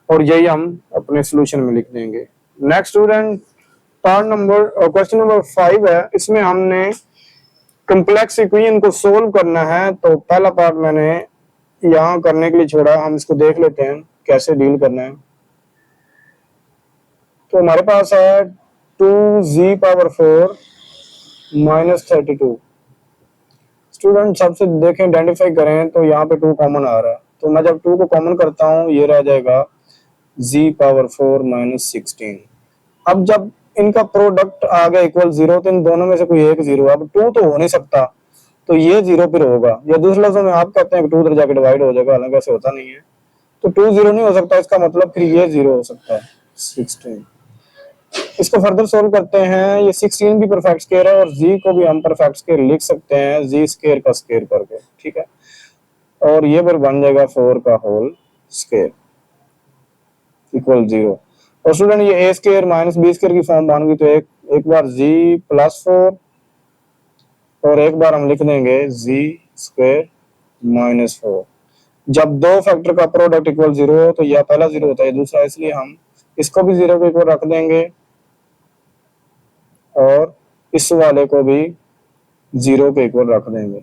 और यही हम अपने सोल्यूशन में लिख देंगे। Next student, part number question number 5 है, इसमें हमने कॉम्प्लेक्स इक्वेशन को सोल्व करना है, तो पहला पार्ट मैंने यहाँ करने के लिए छोड़ा, हम इसको देख लेते हैं कैसे डील करना है। तो हमारे पास है 2z⁴ - 32। स्टूडेंट सबसे देखें, आइडेंटिफाई करें, तो यहाँ पे 2 कॉमन आ रहा है, तो मैं जब 2 को कॉमन करता हूँ ये रह जाएगा z⁴ - 16। अब जब इनका प्रोडक्ट आ गया इक्वल 0, तो इन दोनों में से कोई एक 0, अब 2 तो हो नहीं सकता, तो ये 0 फिर होगा, या दूसरे लफ्जों में आप कहते हैं कि 2 उधर जाके डिवाइड हो जाएगा, हालांकि ऐसे होता नहीं है, तो 2 0 नहीं हो सकता, इसका मतलब फिर ये 0 हो सकता है 16। इसको फर्दर सोल्व करते हैं, ये 16 भी परफेक्ट स्क्वायर है, और z को भी हम परफेक्ट स्क्वायर लिख सकते हैं, z² का स्क्वायर करके, ठीक है, और ये फिर बन जाएगा 4 का होल स्क्वायर इक्वल 0। और स्टूडेंट ये a² - b² की फॉर्म बन गई, तो एक बार z + 4, और एक बार हम लिख देंगे z² - 4। जब दो फैक्टर का प्रोडक्ट इक्वल 0 हो तो यह पहला 0 होता है, दूसरा, इसलिए हम इसको भी 0 के इक्वल रख देंगे, और इस वाले को भी 0 के इक्वल रख देंगे।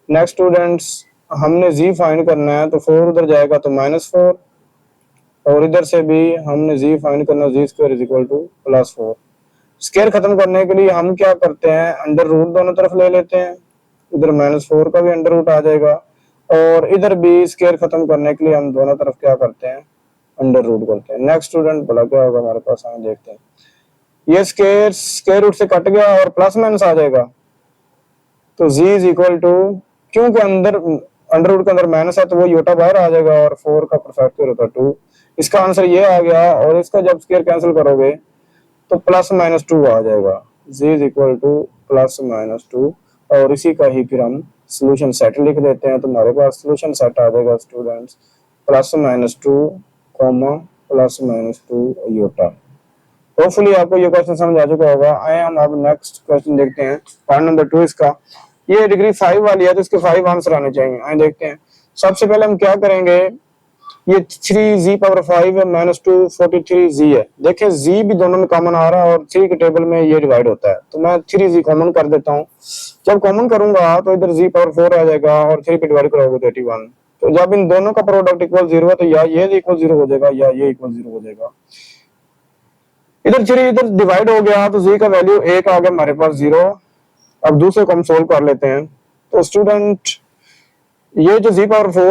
नेक्स्ट स्टूडेंट्स, हमने z फाइंड करना है, तो 4 उधर जाएगा तो -4, और इधर से भी हमने z फाइंड करना, z² = +4। स्क्वायर खत्म करने के लिए हम क्या करते हैं, अंडर रूट दोनों तरफ ले लेते हैं, इधर -4 का भी अंडर रूट आ जाएगा, और इधर भी स्क्वायर खत्म करने के लिए हम दोनों तरफ क्या करते हैं, अंडर रूट करते हैं। नेक्स्ट स्टूडेंट, भला क्या होगा हमारे पास, आगे देखते हैं। ये स्क्वायर रूट से कट गया और प्लस माइनस आ जाएगा, तो z = क्योंकि अंडर रूट के अंदर माइनस है तो वो योटा बाहर आ जाएगा, और 4 का परफेक्ट स्क्वायर होता है 2। इसका आंसर ये आ गया, और इसका जब स्क्वायर कैंसिल करोगे तो +-2 आ जाएगा, z = +-2, और इसी का ही फिर हम सॉल्यूशन सेट लिख देते हैं, तो हमारे पास सॉल्यूशन सेट आ जाएगा स्टूडेंट्स +-2, +-2 योटा। होपफुली आपको ये क्वेश्चन समझ आ चुका होगा। आए हम अब नेक्स्ट क्वेश्चन देखते हैं, पार्ट नंबर 2 इसका। ये डिग्री 5 वाली है, तो इसके 5 आंसर आने चाहिए। आए देखते हैं। सबसे पहले हम क्या करेंगे, ये 3z⁵ है माइनस 2 43z है। देखिए z भी दोनों में कॉमन आ रहा है और 3 के टेबल में ये डिवाइड होता है, तो मैं 3z कॉमन कर देता हूँ। जब कॉमन करूंगा तो इधर z⁴ आ जाएगा और 3 पे डिवाइड करोगे तो 81। तो जब इन दोनों का प्रोडक्ट इक्वल 0 है तो या ये इक्वल 0 हो जाएगा या ये इक्वल 0 हो जाएगा। इधर 3 इधर डिवाइड हो गया तो z का वैल्यू 1 आ गया हमारे पास 0। अब दूसरे को हम सोल्व कर लेते हैं। तो स्टूडेंट ये जो z⁴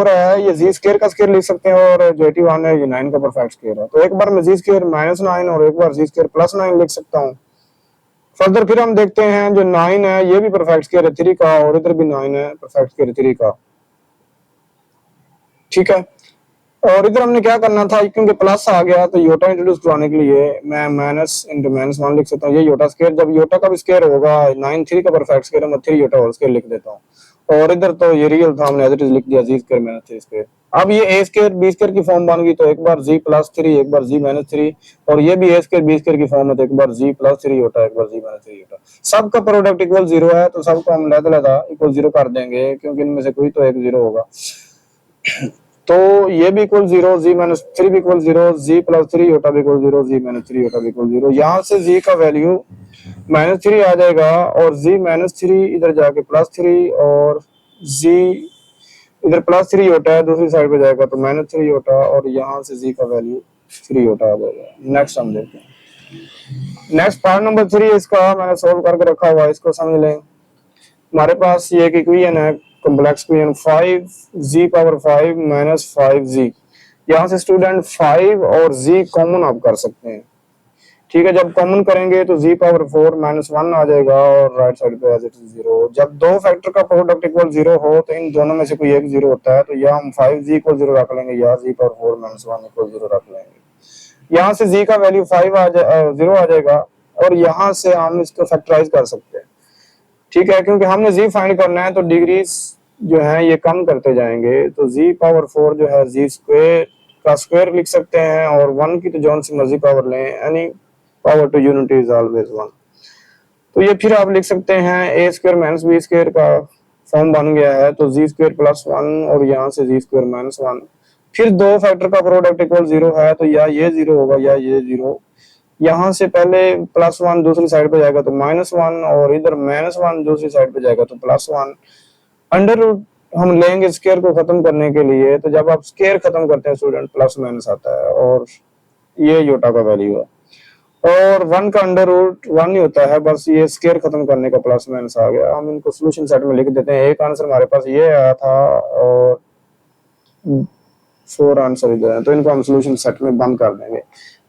है ये z² का स्क्वायर लिख सकते हैं और जो 81 है ये 9 का परफेक्ट स्क्वायर है। तो एक बार मैं z² -9 और एक बार z² +9 लिख सकता हूँ। फर्दर फिर हम देखते हैं जो 9 है ये भी परफेक्ट स्क्वायर है 3 का और इधर भी 9 है परफेक्ट स्क्वायर 3 का, ठीक है। और इधर हमने क्या करना था, क्योंकि प्लस आ गया तो योटा इंट्रोड्यूस करवाने के लिए मैं माइनस इंटू -1 लिख सकता हूँ। ये योटा स्क्वायर, जब योटा का भी स्क्वायर होगा 9 3 का परफेक्ट स्क्वायर है, मैं 3 योटा होल स्क्वायर लिख देता हूँ। और इधर तो ये रियल था, हमने एज इट इज लिख दिया z² -3 स्क्वायर। अब ये a² b² की फॉर्म बन गई, तो एक बार z +3 एक बार z -3 और ये भी a² b² की फॉर्म है, तो एक बार z +3 होता है एक बार z -3 होता है। सबका प्रोडक्ट इक्वल 0 है तो सबको हम लहदा इक्वल 0 कर देंगे, क्योंकि इनमें से कोई तो एक 0 होगा। तो ये भी इक्वल 0, z -3 भी इक्वल 0, z +3 होता भी इक्वल 0, z -3 होता भी इक्वल 0। यहाँ से z का वैल्यू -3 आ जाएगा और z -3 इधर जाके +3 और z इधर +3 होता है, दूसरी साइड पे जाएगा तो -3 होता और यहाँ से z का वैल्यू 3 होता आ जाएगा। नेक्स्ट हम देखते हैं। नेक्स्ट पार्ट नंबर 3 इसका मैंने सोल्व करके रखा हुआ है, इसको समझ लें। हमारे पास ये एक इक्वेशन है, कॉम्प्लेक्स इक्वेशन 5z⁵ -5z। यहाँ से स्टूडेंट 5 और z कॉमन आप कर सकते हैं, ठीक है। जब कॉमन करेंगे तो z⁴ -1 आ जाएगा और राइट साइड पे एज इट इज 0। जब दो फैक्टर का प्रोडक्ट इक्वल 0 हो तो इन दोनों में से कोई एक 0 होता है, तो या हम 5z इक्वल 0 रख लेंगे या z⁴ -1 इक्वल 0 रख लेंगे। यहाँ से z का वैल्यू 0 आ जाएगा और यहाँ से हम इसको फैक्टराइज कर सकते हैं, ठीक है। क्योंकि हमने z फाइंड करना है तो डिग्रीज जो है ये कम करते जाएंगे, तो z⁴ जो है z² का स्क्वायर लिख सकते हैं और 1 की तो जौन सी मर्जी पावर लें, any power to unity is always 1। तो ये फिर आप लिख सकते हैं a² - b² का फॉर्म बन गया है, तो z² +1 और यहाँ से z² -1। फिर दो फैक्टर का प्रोडक्ट इक्वल 0 है तो या ये 0 होगा या ये 0। यहाँ से पहले +1 दूसरी साइड पे जाएगा तो -1 और इधर -1 दूसरी साइड पे जाएगा तो +1। अंडर रूट हम लेंगे स्क्वायर को खत्म करने के लिए, तो जब आप स्क्वायर खत्म करते हैं स्टूडेंट प्लस माइनस आता है और ये योटा का वैल्यू है। और 1 का अंडर रूट 1 ही होता है, बस ये स्क्वायर खत्म करने का प्लस माइनस आ गया। हम इनको सोल्यूशन सेट में लिख देते हैं। एक आंसर हमारे पास ये आया था और 4 आंसर इधर है, तो इनको हम सोल्यूशन सेट में बंद कर देंगे।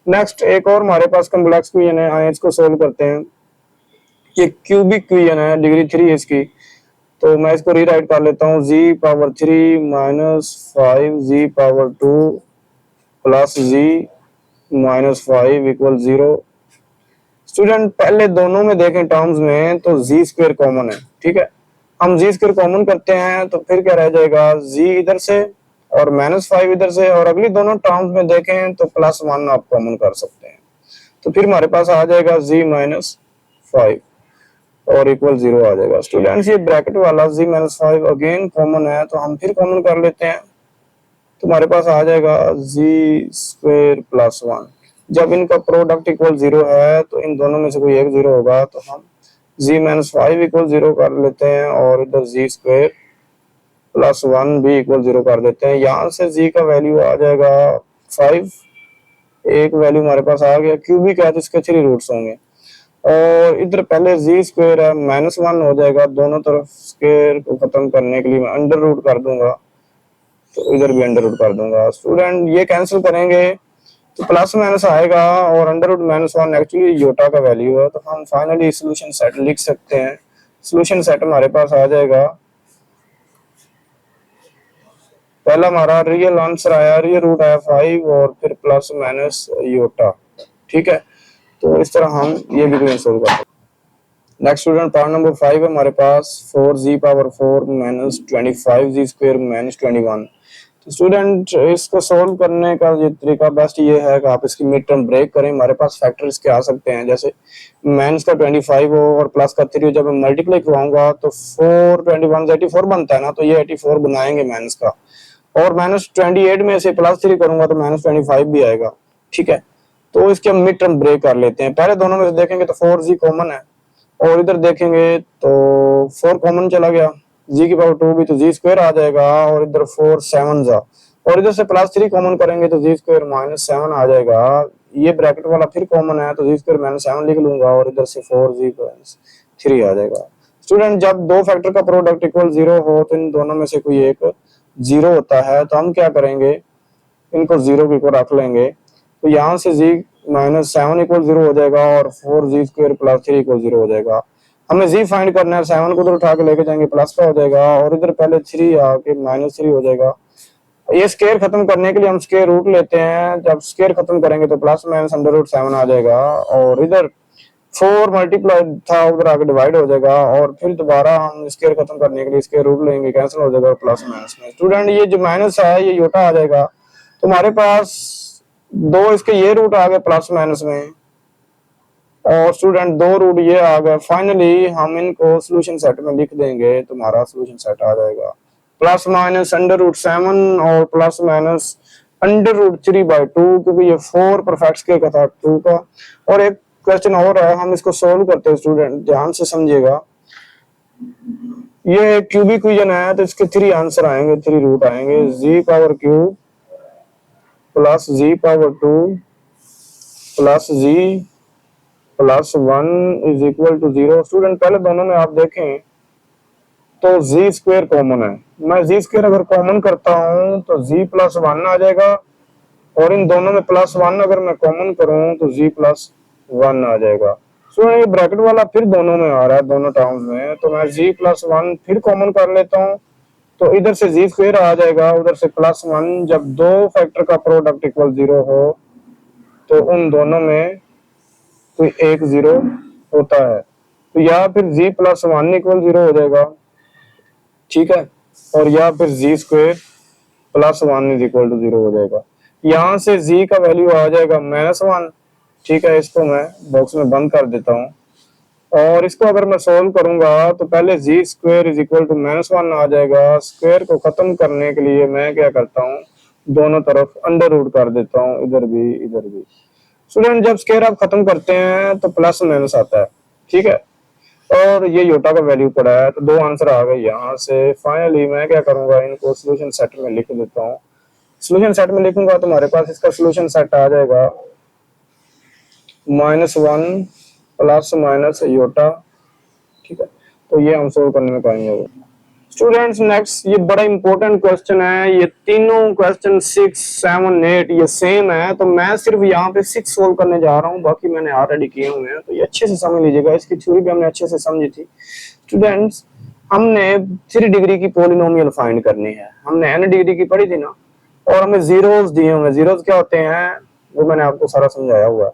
नेक्स्ट एक और हमारे पास कॉम्प्लेक्स इक्वेशन है, आइए इसको सोल्व करते हैं। ये क्यूबिक इक्वेशन है, डिग्री 3 है इसकी, तो मैं इसको रीराइट कर लेता हूँ। z⁴ -5z⁴ 2 plus z -5 equal 0। Student पहले दोनों में देखें टर्म्स में तो z² कॉमन है, ठीक है। हम z² कॉमन करते हैं तो फिर क्या रह जाएगा, z इधर से और -5 इधर से, और अगली दोनों टर्म्स में देखें तो +1 आप कॉमन कर सकते हैं, तो फिर हमारे पास आ जाएगा z -5 और इक्वल 0 आ जाएगा। स्टूडेंट्स ये ब्रैकेट वाला z -5 अगेन कॉमन है, तो हम फिर कॉमन कर लेते हैं, तो हमारे पास आ जाएगा z² +1। जब इनका प्रोडक्ट इक्वल 0 है तो इन दोनों में से कोई एक 0 होगा, तो हम z -5 इक्वल 0 कर लेते हैं और इधर z² +1 भी इक्वल 0 कर देते हैं। यहाँ से z का वैल्यू आ जाएगा 5, एक वैल्यू हमारे पास आ गया। क्यूबिक है तो इसके 3 रूट्स होंगे और इधर पहले z² है -1 हो जाएगा, दोनों तरफ स्क्वायर को खत्म करने के लिए मैं अंडर रूट कर दूंगा, तो इधर भी अंडर रूट कर दूंगा। स्टूडेंट ये कैंसिल करेंगे तो प्लस माइनस आएगा और अंडर रूट -1 एक्चुअली योटा का वैल्यू है, तो हम फाइनली सॉल्यूशन सेट लिख सकते हैं। सॉल्यूशन सेट हमारे पास आ जाएगा, पहला हमारा रियल आंसर आया, रियल रूट आया 5 और फिर प्लस माइनस योटा, ठीक है। तो इस तरह हम ये भी सोल्व करते हैं। नेक्स्ट स्टूडेंट पार्ट नंबर 5 है हमारे पास 4z⁴ -25z² -21। तो स्टूडेंट इसको सोल्व करने का ये तरीका बेस्ट ये है कि आप इसकी मिड टर्म ब्रेक करें। हमारे पास फैक्टर इसके आ सकते हैं, जैसे माइनस का 25 हो और प्लस का 3 हो, जब मैं मल्टीप्लाई करवाऊंगा तो 4 21 84 बनता है ना, तो ये 84 बनाएंगे माइनस का, और -28 में से +3 करूंगा तो -25 भी आएगा। ठीक है, तो इसके हम मिड टर्म ब्रेक कर लेते हैं। पहले दोनों में से देखेंगे तो 4z कॉमन है, और इधर देखेंगे तो 4 कॉमन चला गया, z की पावर 2 भी तो z स्क्वायर आ जाएगा, और इधर 4 7 जा, और इधर से +3 कॉमन करेंगे तो z स्क्वायर -7 आ जाएगा। ये ब्रैकेट वाला फिर कॉमन है तो z स्क्वायर -7 लिख लूंगा, और इधर से 4z 3 आ जाएगा। स्टूडेंट, जब दो फैक्टर का प्रोडक्ट इक्वल 0 हो तो इन दोनों में से कोई एक 0 होता है, तो हम क्या करेंगे, इनको 0 के इक्वल रख लेंगे। तो यहाँ से z -7 इक्वल 0 हो जाएगा, और 4z स्क्वायर +3 इक्वल 0 हो जाएगा। हमें z फाइंड करना है, 7 को तो उठा के लेके जाएंगे प्लस का हो जाएगा, और इधर पहले 3 आके -3 हो जाएगा। ये स्क्वायर खत्म करने के लिए हम स्क्वायर रूट लेते हैं, जब स्क्वायर खत्म करेंगे तो ±√7 आ जाएगा, और इधर 4 मल्टीप्लाई था उधर आके डिवाइड हो जाएगा, और फिर दोबारा हम स्क्वायर खत्म करने के लिए स्क्वायर रूट लेंगे, कैंसिल हो जाएगा प्लस माइनस में। स्टूडेंट, ये जो माइनस है ये योटा आ जाएगा, तुम्हारे पास 2 इसके ये रूट आ गए प्लस माइनस में, और स्टूडेंट 2 रूट ये आ गए। फाइनली हम इनको सोल्यूशन सेट में लिख देंगे, तुम्हारा सोल्यूशन सेट आ जाएगा ±√7 और ±√3/2, क्योंकि ये 4 परफेक्ट स्क्वायर का था 2 का। और एक क्वेश्चन और है, हम इसको सोल्व करते हैं स्टूडेंट, ध्यान से समझिएगा। ये क्यूबिक इक्वेशन है तो इसके 3 आंसर आएंगे, 3 रूट आएंगे, z power cube plus z power 2 plus z plus 1 is equal to 0। Student, पहले दोनों में आप देखें तो z स्क्वायर कॉमन है, मैं z स्क्वायर अगर कॉमन करता हूं तो z प्लस 1 आ जाएगा, और इन दोनों में +1 अगर मैं कॉमन करूं तो z प्लस 1 आ जाएगा। सो ये ब्रैकेट वाला फिर दोनों में आ रहा है, दोनों टर्म्स में, तो मैं z प्लस 1 फिर कॉमन कर लेता हूं, तो इधर से z स्क्वायर आ जाएगा, उधर से +1। जब दो फैक्टर का प्रोडक्ट इक्वल 0 हो तो उन दोनों में कोई एक 0 होता है, तो या फिर z प्लस 1 इक्वल 0 हो जाएगा, ठीक है, और या फिर z square plus 1 is equal to 0 हो जाएगा। यहाँ से z का वैल्यू आ जाएगा -1, ठीक है, इसको मैं बॉक्स में बंद कर देता हूँ। और इसको अगर मैं सोल्व करूंगा तो पहले z square is equal to -1 आ जाएगा। स्क्वायर को खत्म करने के लिए मैं क्या करता हूँ, दोनों तरफ अंडर रूट कर देता हूँ, इधर भी इधर भी। स्टूडेंट, जब स्क्वायर आप खत्म करते हैं तो प्लस माइनस आता है, ठीक है, और ये योटा का वैल्यू पड़ा है, तो 2 आंसर आ गए यहाँ से। फाइनली मैं क्या करूंगा, इनको सोल्यूशन सेट में लिख देता हूँ। सोल्यूशन सेट में लिखूंगा तो हमारे पास इसका सोल्यूशन सेट आ जाएगा -1 प्लस माइनस योटा, ठीक है, तो ये हम सोल्व करने में कामयाब हैं। स्टूडेंट्स, नेक्स्ट ये बड़ा इंपॉर्टेंट क्वेश्चन है, ये तीनों क्वेश्चन 6, 7, 8 ये सेम है, तो मैं सिर्फ यहाँ पे 6 सोल्व करने जा रहा हूँ, बाकी मैंने ऑलरेडी किए हुए हैं, तो ये अच्छे से समझ लीजिएगा। इसकी थ्योरी भी हमने अच्छे से समझी थी। स्टूडेंट्स, हमने 3 डिग्री की पॉलिनोमियल फाइंड करनी है, हमने n डिग्री की पढ़ी थी ना, और हमें जीरोस दिए होंगे। जीरोस क्या होते हैं वो मैंने आपको सारा समझाया हुआ है।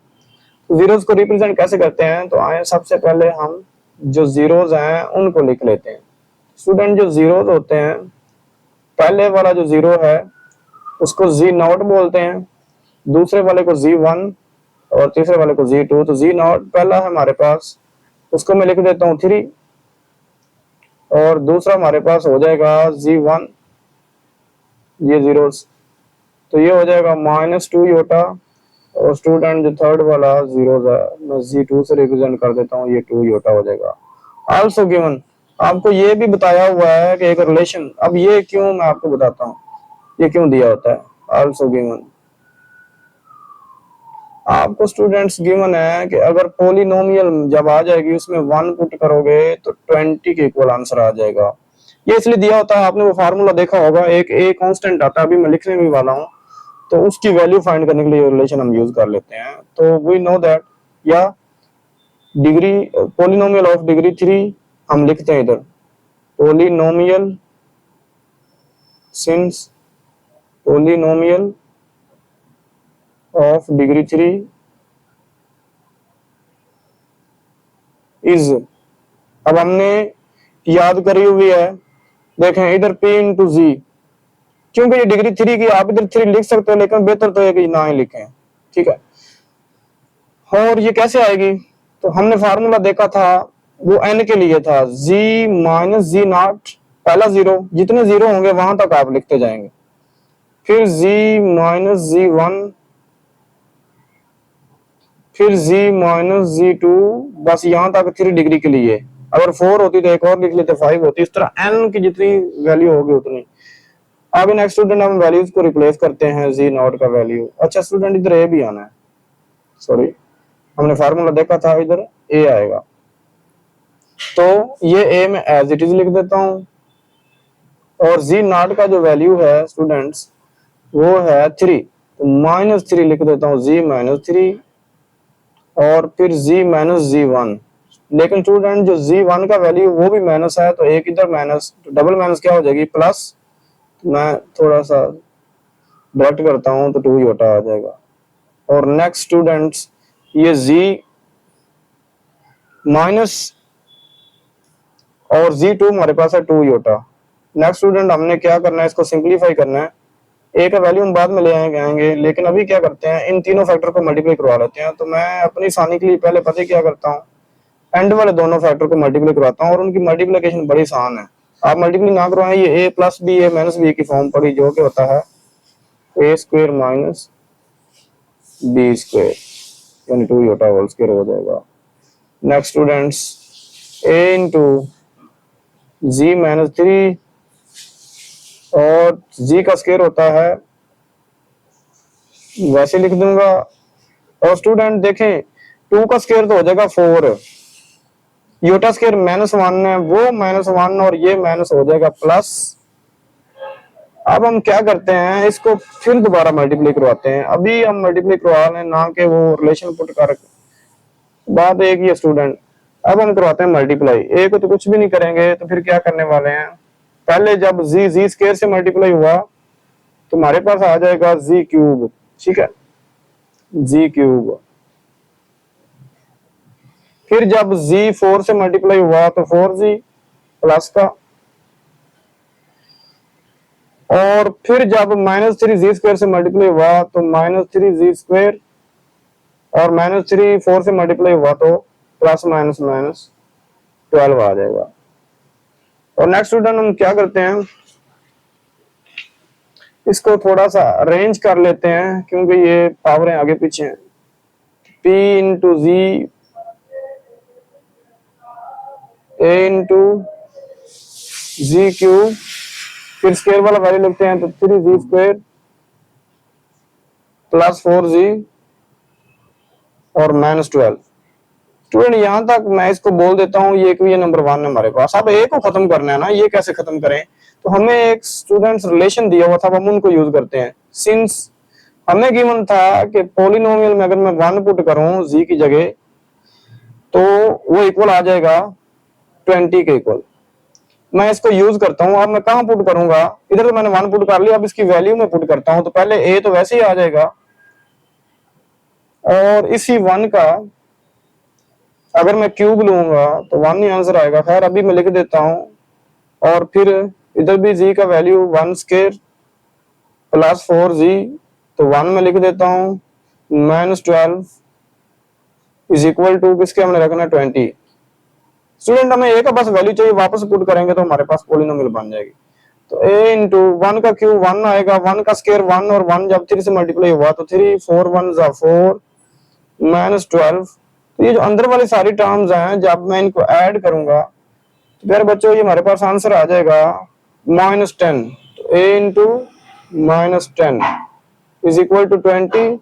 तो जीरोस को रिप्रेजेंट कैसे करते हैं, तो आए सबसे पहले हम जो जीरोस हैं उनको लिख लेते हैं। स्टूडेंट, जो जीरोस होते हैं, पहले वाला जो 0 है उसको z0 बोलते हैं, दूसरे वाले को z1 और तीसरे वाले को z2। तो z0 पहला है हमारे पास, उसको मैं लिख देता हूँ 3, और दूसरा हमारे पास हो जाएगा z1, ये जीरोस, तो ये हो जाएगा -2 योटा। और स्टूडेंट, जो थर्ड वाला जीरोस है मैं z2 से रिप्रेजेंट कर देता हूँ, ये 2 योटा हो जाएगा। आल्सो गिवन, आपको ये भी बताया हुआ है कि एक रिलेशन, अब ये क्यों मैं आपको बताता हूँ, ये क्यों दिया होता है। आल्सो गिवन, आपको स्टूडेंट्स गिवन है कि अगर पॉलिनोमियल जब आ जाएगी उसमें 1 पुट करोगे तो 20 के इक्वल आंसर आ जाएगा। ये इसलिए दिया होता है, आपने वो फार्मूला देखा होगा, एक ए कांस्टेंट आता है, अभी मैं लिखने भी वाला हूँ, तो उसकी वैल्यू फाइंड करने के लिए रिलेशन हम यूज कर लेते हैं। तो वी नो दैट, या डिग्री पॉलिनोमियल ऑफ डिग्री 3 हम लिखते हैं इधर, polynomial since polynomial of degree 3 is, अब हमने याद करी हुई है, देखें इधर p इंटू जी, क्योंकि ये डिग्री 3 की, आप इधर 3 लिख सकते हो, लेकिन बेहतर तो है कि ना ही लिखें, ठीक है। और ये कैसे आएगी, तो हमने फार्मूला देखा था वो n के लिए था, z - z0 पहला 0, जितने 0 होंगे वहां तक आप लिखते जाएंगे, फिर z माइनस z1, फिर z माइनस z2, बस यहां तक 3 डिग्री के लिए। अगर 4 होती तो एक और लिख लेते, 5 होती। इस तरह n की जितनी वैल्यू होगी उतनी। आगे नेक्स्ट स्टूडेंट हम वैल्यूज को रिप्लेस करते हैं, z नॉट का वैल्यू। अच्छा स्टूडेंट इधर a भी आना है, सॉरी हमने फार्मूला देखा था, इधर a आएगा। तो ये a में एज इट इज लिख देता हूं, और z नॉट का जो वैल्यू है स्टूडेंट्स वो है 3, तो -3 लिख देता हूं, z -3, और फिर z माइनस z1। लेकिन स्टूडेंट जो z1 का वैल्यू वो भी माइनस है, तो एक इधर माइनस, तो डबल माइनस क्या हो जाएगी, प्लस। मैं थोड़ा सा डायरेक्ट करता हूं तो 2 योटा आ जाएगा। और नेक्स्ट स्टूडेंट्स ये z माइनस और z2 हमारे पास है 2 योटा। नेक्स्ट स्टूडेंट हमने क्या करना है, इसको सिंप्लीफाई करना है। ए का वैल्यू हम बाद में ले आएंगे, लेकिन अभी क्या करते हैं, इन तीनों फैक्टर को मल्टीप्लाई करवा लेते हैं। तो मैं अपनी आसानी के लिए पहले पता क्या करता हूँ, एंड वाले दोनों फैक्टर को मल्टीप्लाई करवाता हूँ, और उनकी मल्टीप्लिकेशन बड़ी आसान है। आप मल्टीप्लाई ना करवाएं, ये a plus b a minus b की फॉर्म पड़ी, जो कि होता है a square minus b square, यानी 2 योटा होल स्क्वायर हो जाएगा। Next students a into z minus 3, और g का स्क्वायर होता है, वैसे लिख दूंगा। और स्टूडेंट देखें 2 का स्क्वायर तो हो जाएगा 4, योटा स्क्वायर -1 है, वो -1, और ये माइनस हो जाएगा प्लस। अब हम क्या करते हैं, इसको फिर दोबारा मल्टीप्लाई करवाते हैं। अभी हम मल्टीप्लाई करवा रहे हैं, ना कि वो रिलेशन पुट कर, बात एक ही है स्टूडेंट। अब हम करवाते हैं मल्टीप्लाई, ए को तो कुछ भी नहीं करेंगे, तो फिर क्या करने वाले हैं, पहले जब जी स्क्वायर से मल्टीप्लाई हुआ तो हमारे पास आ जाएगा जी क्यूब, ठीक है, जी क्यूब। फिर जब z 4 से मल्टीप्लाई हुआ तो 4z प्लस का, और फिर जब -3z स्क्वायर से मल्टीप्लाई हुआ तो -3z स्क्वायर, और -3 4 से मल्टीप्लाई हुआ तो प्लस माइनस माइनस 12 आ जाएगा। और नेक्स्ट स्टूडेंट हम क्या करते हैं, इसको थोड़ा सा अरेंज कर लेते हैं, क्योंकि ये पावरें आगे पीछे हैं। p into z a into z cube, फिर स्क्वायर वाला वैल्यू लिखते हैं, तो 3z स्क्वायर प्लस 4z और -12। स्टूडेंट यहां तक मैं इसको बोल देता हूँ, ये क्वेश्चन नंबर 1 है हमारे पास। अब ए को खत्म करना है ना, ये कैसे खत्म करें, तो हमें एक स्टूडेंट्स रिलेशन दिया हुआ था, हम उनको यूज करते हैं। सिंस हमें गिवन था कि पॉलिनोमियल में अगर मैं 1 पुट करूं जी की जगह, तो वो इक्वल आ जाएगा 20 के इक्वल। मैं इसको यूज करता हूं। अब मैं कहां पुट करूंगा, इधर तो मैंने 1 पुट कर लिया, अब इसकी वैल्यू में पुट करता हूं, तो पहले ए तो वैसे ही आ जाएगा, और इसी 1 का अगर मैं क्यूब लूंगा तो 1 ही आंसर आएगा। खैर अभी मैं लिख देता हूं, और फिर इधर भी जी का वैल्यू 1 स्क्वायर प्लस 4z, तो 1 में लिख देता हूं, -12 इज इक्वल टू किसके हमने रखना 20। स्टूडेंट हमें ए का बस वैल्यू चाहिए, वापस पुट करेंगे तो हमारे पास पॉलिनोमियल बन जाएगी। तो a इंटू 1 का क्यूब 1 आएगा, 1 का स्क्वायर 1, और 1 जब 3 से मल्टीप्लाई हुआ तो 3 4 1 जा 4 -12। तो ये जो अंदर वाली सारी टर्म्स हैं, जब मैं इनको ऐड करूंगा तो प्यारे बच्चों ये हमारे पास आंसर आ जाएगा -10। तो a into -10 is equal to 20।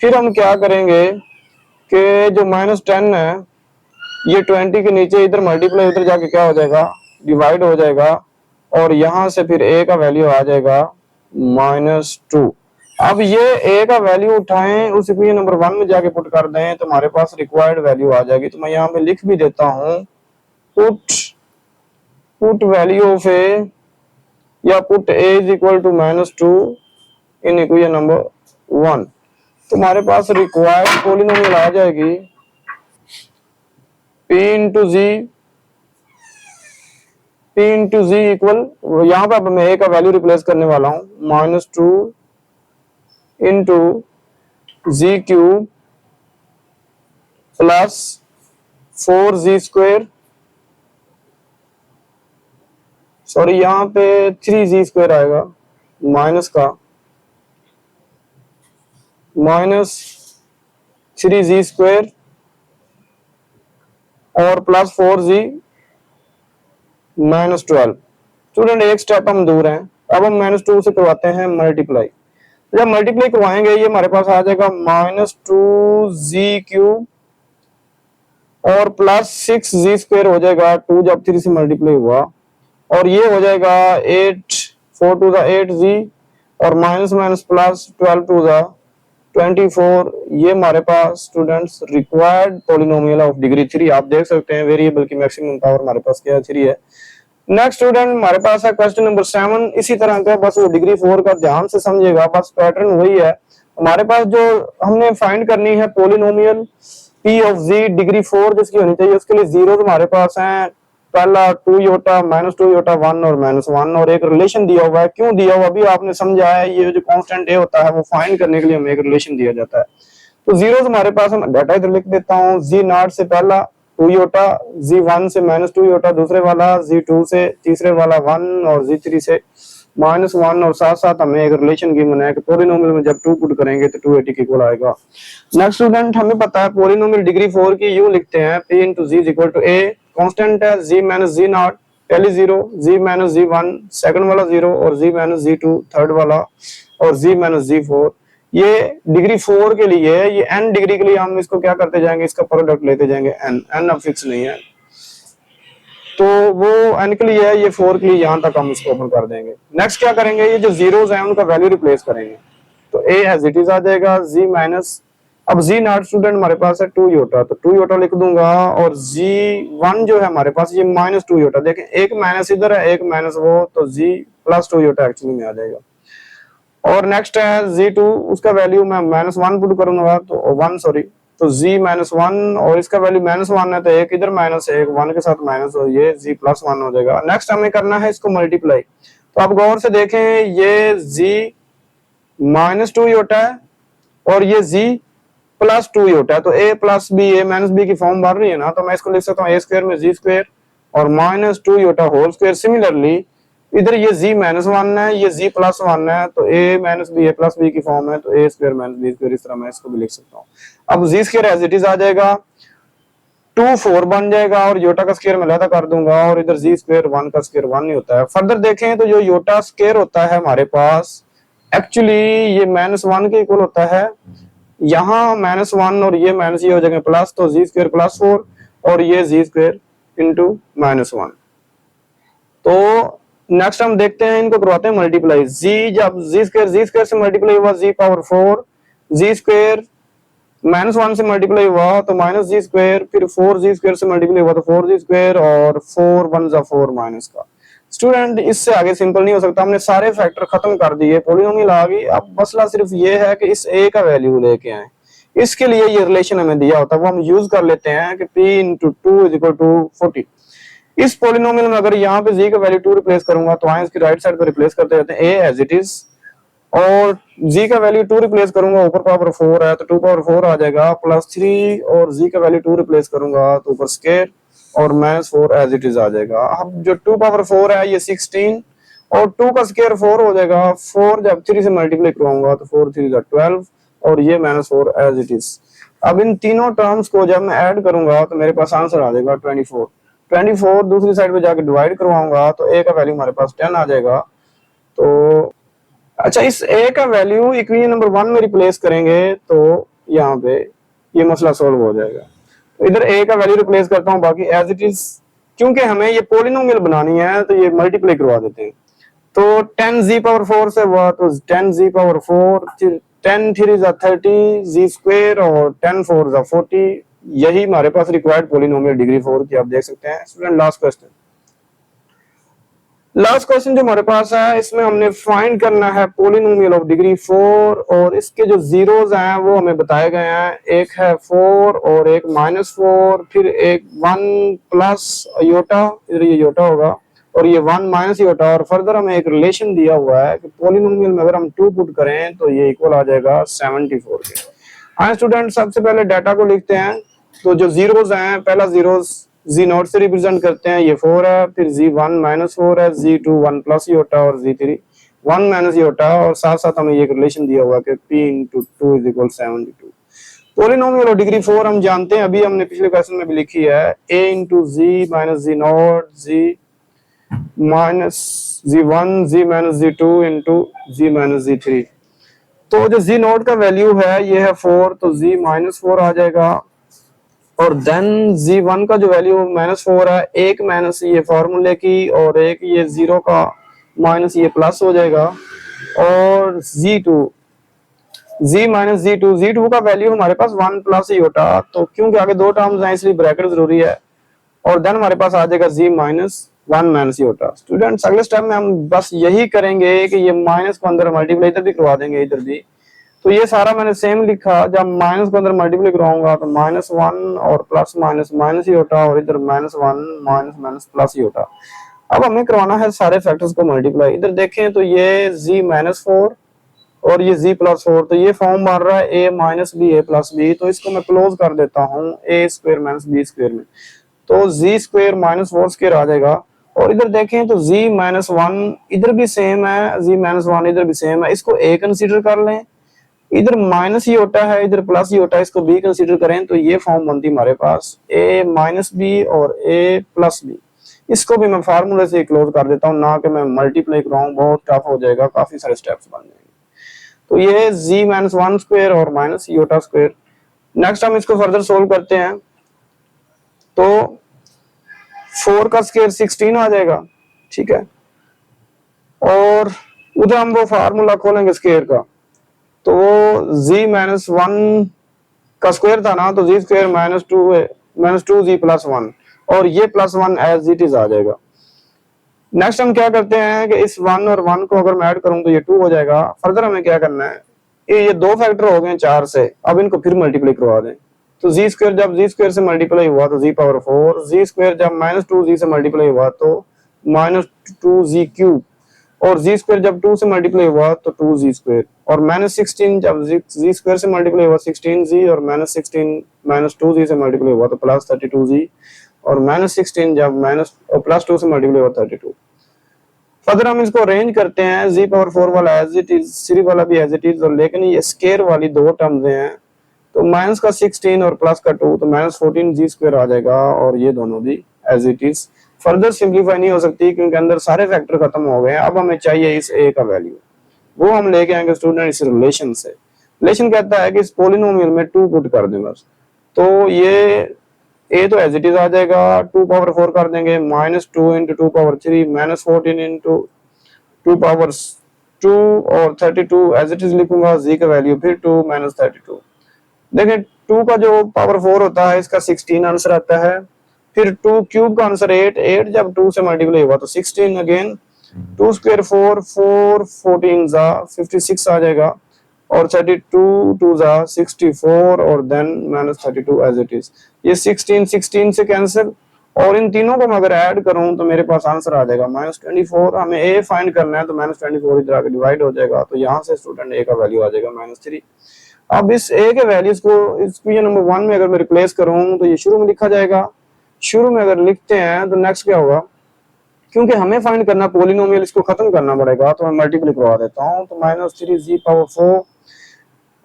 फिर हम क्या करेंगे कि जो -10 है, ये 20 के नीचे इधर मल्टीप्लाई, उधर जाके क्या हो जाएगा, डिवाइड हो जाएगा, और यहां से फिर a का वैल्यू आ जाएगा -2। अब ये a का वैल्यू उठाएं, उस इक्वेशन नंबर 1 में जाके पुट कर दें, तो हमारे पास रिक्वायर्ड वैल्यू आ जाएगी। तो मैं यहाँ पे लिख भी देता हूं, पुट वैल्यू ऑफ a, या put a is equal to -2 in equation number 1। तो हमारे पास रिक्वायर्ड पॉलिनोमियल आ जाएगी p इंटू जी इक्वल, यहाँ पे अब मैं a का वैल्यू रिप्लेस करने वाला हूँ, -2 into z cube plus 4z square, sorry यहाँ पे 3z स्क्वायर आएगा माइनस का, माइनस 3z² और प्लस 4z-12। स्टूडेंट एक स्टेप हम दूर हैं, अब हम -2 से करवाते हैं मल्टीप्लाई। जब मल्टीप्लाई करवाएंगे ये हमारे पास आ जाएगा -2z³ और प्लस 6z² हो जाएगा, 2 जब 3 से मल्टीप्लाई हुआ, और ये हो जाएगा 8, 4 2 8z और माइनस माइनस प्लस 12 2 24। ये हमारे पास students required polynomial of degree 3। आप देख सकते हैं वेरिएबल की मैक्सिमम पावर हमारे पास क्या है, 3 है। नेक्स्ट स्टूडेंट हमारे पास है क्वेश्चन नंबर 7। इसी तरह का बस वो डिग्री 4 का ध्यान से समझेगा, बस पैटर्न वही है। हमारे पास जो हमने फाइंड करनी है पॉलिनोमियल p ऑफ z डिग्री 4 जिसकी होनी चाहिए, उसके लिए जीरोस हमारे पास हैं। पहला 2 योटा, -2 योटा, 1 और -1, और एक रिलेशन दिया हुआ है। क्यों दिया हुआ अभी आपने समझा है, ये जो कांस्टेंट a होता है वो फाइंड करने के लिए हमें एक रिलेशन दिया जाता है। तो जीरोस हमारे पास, हम डाटा इधर लिख देता हूँ। z0 से पहला 2 योटा, z1 से -2 योटा दूसरे वाला, z2 से तीसरे वाला 1 और z3 से -1, और साथ साथ हमें एक रिलेशन गिवन है कि पॉलिनोमियल में जब 2 पुट करेंगे तो 280 के इक्वल आएगा। नेक्स्ट स्टूडेंट हमें पता है पॉलिनोमियल डिग्री 4 की यूं लिखते हैं, p into z is equal to a, constant है z minus z0, पहली 0, z minus z1 सेकंड वाला 0 और z minus z2 थर्ड वाला और z minus z4। ये डिग्री 4 के लिए, ये n डिग्री के लिए हम इसको क्या करते जाएंगे, इसका प्रोडक्ट लेते जाएंगे n अब फिक्स नहीं है तो वो n के लिए है, ये 4 के लिए यहां तक हम इसको ओपन कर देंगे। नेक्स्ट क्या करेंगे, ये जो जीरोस हैं उनका वैल्यू रिप्लेस करेंगे, तो a एज इट इज आ जाएगा z माइनस, अब z0 स्टूडेंट हमारे पास है 2 योटा, तो 2 योटा लिख दूंगा, और z1 जो है हमारे पास ये -2 योटा, देखें एक माइनस इधर है एक माइनस वो, तो z प्लस 2 योटा एक्चुअली में आ जाएगा। और नेक्स्ट है z2, उसका वैल्यू मैं -1 पुट करूंगा तो 1 सॉरी, तो z -1 और इसका वैल्यू -1 है, तो एक इधर माइनस है, एक 1 के साथ माइनस, और ये z +1 हो जाएगा। नेक्स्ट हमें करना है इसको मल्टीप्लाई, तो आप गौर से देखें, ये z -2 योटा है और ये z +2 योटा है, तो a + b, a - b की फॉर्म भर रही है ना, तो मैं इसको लिख सकता हूँ a² में z² और -2 योटा होल स्क्वायर। सिमिलरली इधर ये z -1 है, ये z +1 है, तो a - b, a + b की फॉर्म है, तो a² - b², इस तरह मैं इसको भी लिख सकता हूँ। अब z² एज इट इज आ जाएगा, 2 4 बन जाएगा, और योटा का स्क्वायर मैं अलग कर दूंगा, और इधर z² 1 का स्क्वायर 1 नहीं होता है। फर्दर देखें तो जो योटा स्क्वायर होता है हमारे पास, एक्चुअली ये -1 के इक्वल होता है, यहाँ -1 और ये माइनस, ये हो जाएगा प्लस, तो z² +4 और ये z² इंटू -1। तो नेक्स्ट हम देखते हैं, इनको करवाते हैं मल्टीप्लाई। जब z² से मल्टीप्लाई हुआ z⁴, z² -1 से मल्टीप्लाई हुआ तो -z², फिर 4z² से मल्टीप्लाई हुआ तो 4z², और 4 1 जा 4 माइनस का। स्टूडेंट इससे आगे सिंपल नहीं हो सकता, हमने सारे फैक्टर खत्म कर दिए, पॉलिनोमियल आ गई। अब मसला सिर्फ ये है कि इस a का वैल्यू लेके आए, इसके लिए ये रिलेशन हमें दिया होता है, वो हम यूज कर लेते हैं कि p × 2 = 40। इस पॉलिनोमियल में अगर यहाँ पे z का वैल्यू 2 रिप्लेस करूंगा, तो आए इसकी राइट साइड पे रिप्लेस करते रहते हैं a एज इट इज, और z का वैल्यू 2 रिप्लेस करूंगा, ऊपर पावर 4 है तो 2 पावर 4 आ जाएगा, +3, और z का वैल्यू 2 रिप्लेस करूंगा तो ऊपर स्क्वायर और -4 एज इट इज आ जाएगा। अब जो 2 पावर 4 है ये 16, और 2 का स्क्वायर 4 हो जाएगा, 4 जब 3 से मल्टीप्लाई करवाऊंगा तो 4 3 = 12, और ये -4 एज इट इज। अब इन तीनों टर्म्स को जब मैं ऐड करूंगा तो मेरे पास आंसर आ जाएगा 24। दूसरी साइड पे जाके डिवाइड करवाऊंगा तो a का वैल्यू हमारे पास 10 आ जाएगा। तो अच्छा, इस a का वैल्यू इक्वेशन नंबर 1 में रिप्लेस करेंगे तो यहाँ पे ये मसला सॉल्व हो जाएगा। तो इधर a का वैल्यू रिप्लेस करता हूँ, बाकी एज इट इज, क्योंकि हमें ये पॉलिनोमियल बनानी है तो ये मल्टीप्लाई करवा देते हैं। तो 10z⁴ से हुआ तो 10z⁴, 10 3 = 30, z² और 10 4 = 40। यही हमारे पास रिक्वायर्ड पॉलिनोमियल डिग्री 4 की, आप देख सकते हैं। स्टूडेंट लास्ट क्वेश्चन जो हमारे पास है, इसमें हमने फाइंड करना है पॉलिनोमियल ऑफ डिग्री 4, और इसके जो जीरोस हैं वो हमें बताए गए हैं। एक है 4 और एक -4, फिर एक 1 प्लस योटा, इधर ये योटा होगा, और ये 1 माइनस योटा, और फर्दर हमें एक रिलेशन दिया हुआ है कि पॉलिनोमियल में अगर हम 2 पुट करें तो ये इक्वल आ जाएगा 74 के। हाँ स्टूडेंट, सबसे पहले डाटा को लिखते हैं। तो जो जीरोस हैं, पहला जीरोस z0 से रिप्रेजेंट करते हैं, ये 4 है, फिर z1 -4 है, z2 1 प्लस योटा और z3 1 माइनस योटा, और साथ साथ हमें ये रिलेशन दिया हुआ कि p into 2 is equal 72। Polynomial और डिग्री 4 हम जानते हैं, अभी हमने पिछले क्वेश्चन में भी लिखी है, a into z minus z not z minus z1 z minus z2 into z minus z3। तो जो z नोट का वैल्यू है ये है 4, तो z माइनस 4 आ जाएगा, और देन z1 का जो वैल्यू माइनस 4 है, एक माइनस ये फॉर्मूले की और एक ये जीरो का माइनस ये प्लस हो जाएगा, और z माइनस z2 का वैल्यू हमारे पास 1 प्लस योटा, तो क्योंकि आगे दो टर्म्स हैं इसलिए ब्रैकेट जरूरी है, और देन हमारे पास आ जाएगा z minus 1 minus iota. Students अगले स्टेप में हम बस यही करेंगे कि ये माइनस को अंदर मल्टीप्लाई इधर भी करवा देंगे, इधर भी। तो ये सारा मैंने सेम लिखा, जब माइनस को अंदर मल्टीप्लाई कराऊंगा तो -1 और प्लस माइनस माइनस ही होता, और इधर -1 माइनस माइनस प्लस ही होता। अब हमें करवाना है सारे फैक्टर्स को मल्टीप्लाई। इधर देखें तो ये z -4 और ये z +4, तो ये फॉर्म बन रहा है a minus b a plus b, तो इसको मैं क्लोज कर देता हूँ a square minus b square में, तो z स्क्वायर माइनस 4 स्क्वायर आ जाएगा। और इधर देखें तो z -1 इधर भी सेम है, z -1 इधर भी सेम है, इसको a कंसीडर कर लें, इधर माइनस ही होता है इधर प्लस ही होता है, इसको b कंसीडर करें, तो ये फॉर्म बनती हमारे पास a माइनस बी और a प्लस बी। इसको भी मैं फार्मूले से क्लोज कर देता हूँ, ना कि मैं मल्टीप्लाई कराऊं, बहुत टफ हो जाएगा, काफी सारे स्टेप्स बन जाएंगे। तो ये z -1 स्क्वायर और माइनस योटा स्क्वायर। नेक्स्ट हम इसको फर्दर सोल्व करते हैं, तो 4 का स्क्वायर 16 आ जाएगा, ठीक है, और उधर हम वो फार्मूला खोलेंगे स्क्वायर का, तो वो z -1 का स्क्वायर था ना, तो z स्क्वायर -2z +1, और ये +1 एज इट इज आ जाएगा। नेक्स्ट हम क्या करते हैं कि इस 1 और 1 को अगर मैं ऐड करूं तो ये 2 हो जाएगा। फर्दर हमें क्या करना है, ये दो फैक्टर हो गए 4 से, अब इनको फिर मल्टीप्लाई करवा दें, तो z स्क्वायर जब z स्क्वायर से मल्टीप्लाई हुआ तो z⁴, z स्क्वायर जब -2z से मल्टीप्लाई हुआ तो -2z क्यूब, और z स्क्वायर जब 2 से मल्टीप्लाई हुआ तो 2z स्क्वायर, और -16 जब z स्क्वायर से मल्टीप्लाई हुआ 16z, और -16 -2z से मल्टीप्लाई हुआ तो +32z, और -16 जब +2 से मल्टीप्लाई हुआ 32। फर्दर हम इसको अरेंज करते हैं, z⁴ वाला एज इट इज, 3 वाला भी एज इट इज, और लेकिन ये स्क्वायर वाली दो टर्म्स हैं, तो माइनस का 16 और प्लस का 2, तो -14z स्क्वायर आ जाएगा, और ये दोनों भी as it is. Further simplify नहीं हो सकती क्योंकि अंदर सारे फैक्टर खत्म हो गए हैं। अब हमें चाहिए इस a का वैल्यू, वो हम लेके आएंगे स्टूडेंट इस रिलेशन से। रिलेशन कहता है कि इस पोलिनोमियल में 2 पुट कर दें बस, तो ये a तो एज इट इज आ जाएगा, 2⁴ कर देंगे, -2 इंटू 2⁴, -14 इंटू 2⁴2, और 32 एज इट इज लिखूंगा, z का वैल्यू फिर 2 -32। देखिए 2 का जो पावर 4 होता है इसका 16 आंसर आता है, फिर 2 क्यूब का आंसर 8 जब 2 से मल्टीप्लाई हुआ तो 16 अगेन, 2 स्क्वायर 4 14 जा 56 आ जाएगा, और 32 2 जा 64, और देन -32 एज इट इज। ये 16 से कैंसिल, और इन तीनों को मैं अगर ऐड करूं तो मेरे पास आंसर आ जाएगा -24। हमें a फाइंड करना है, तो -24 इधर आके डिवाइड हो जाएगा, तो यहाँ से स्टूडेंट a का वैल्यू आ जाएगा -3। अब इस a के वैल्यूज को इक्वेशन नंबर 1 में अगर मैं रिप्लेस करूं तो ये शुरू में लिखा जाएगा, शुरू में अगर लिखते हैं तो नेक्स्ट क्या होगा, क्योंकि हमें फाइंड करना पोलिनोमियल, इसको खत्म करना पड़ेगा, तो मैं मल्टीप्लाई करवा देता हूं, तो -3z⁴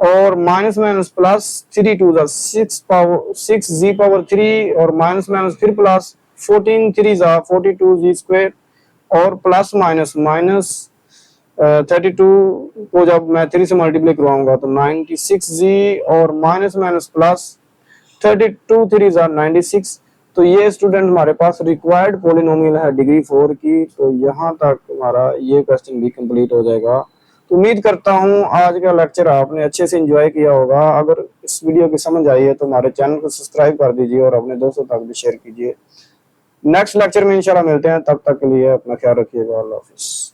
और माइनस माइनस प्लस 3 2 जा 6z⁴, और माइनस माइनस फिर प्लस 14 3 जा 42z स्क्वायर, और प्लस माइनस 32 को जब मैं 3 से मल्टीप्लाई करवाऊंगा तो 96z, और माइनस माइनस प्लस 32 3 जा 96। तो ये स्टूडेंट हमारे पास रिक्वायर्ड पोलिनोमियल है डिग्री 4 की। तो यहाँ तक हमारा ये क्वेश्चन भी कंप्लीट हो जाएगा। तो उम्मीद करता हूँ आज का लेक्चर आपने अच्छे से एंजॉय किया होगा। अगर इस वीडियो की समझ आई है तो हमारे चैनल को सब्सक्राइब कर दीजिए और अपने दोस्तों तक भी शेयर कीजिए। नेक्स्ट लेक्चर में इंशाल्लाह मिलते हैं, तब तक के लिए अपना ख्याल रखिएगा। अल्लाह हाफिज़।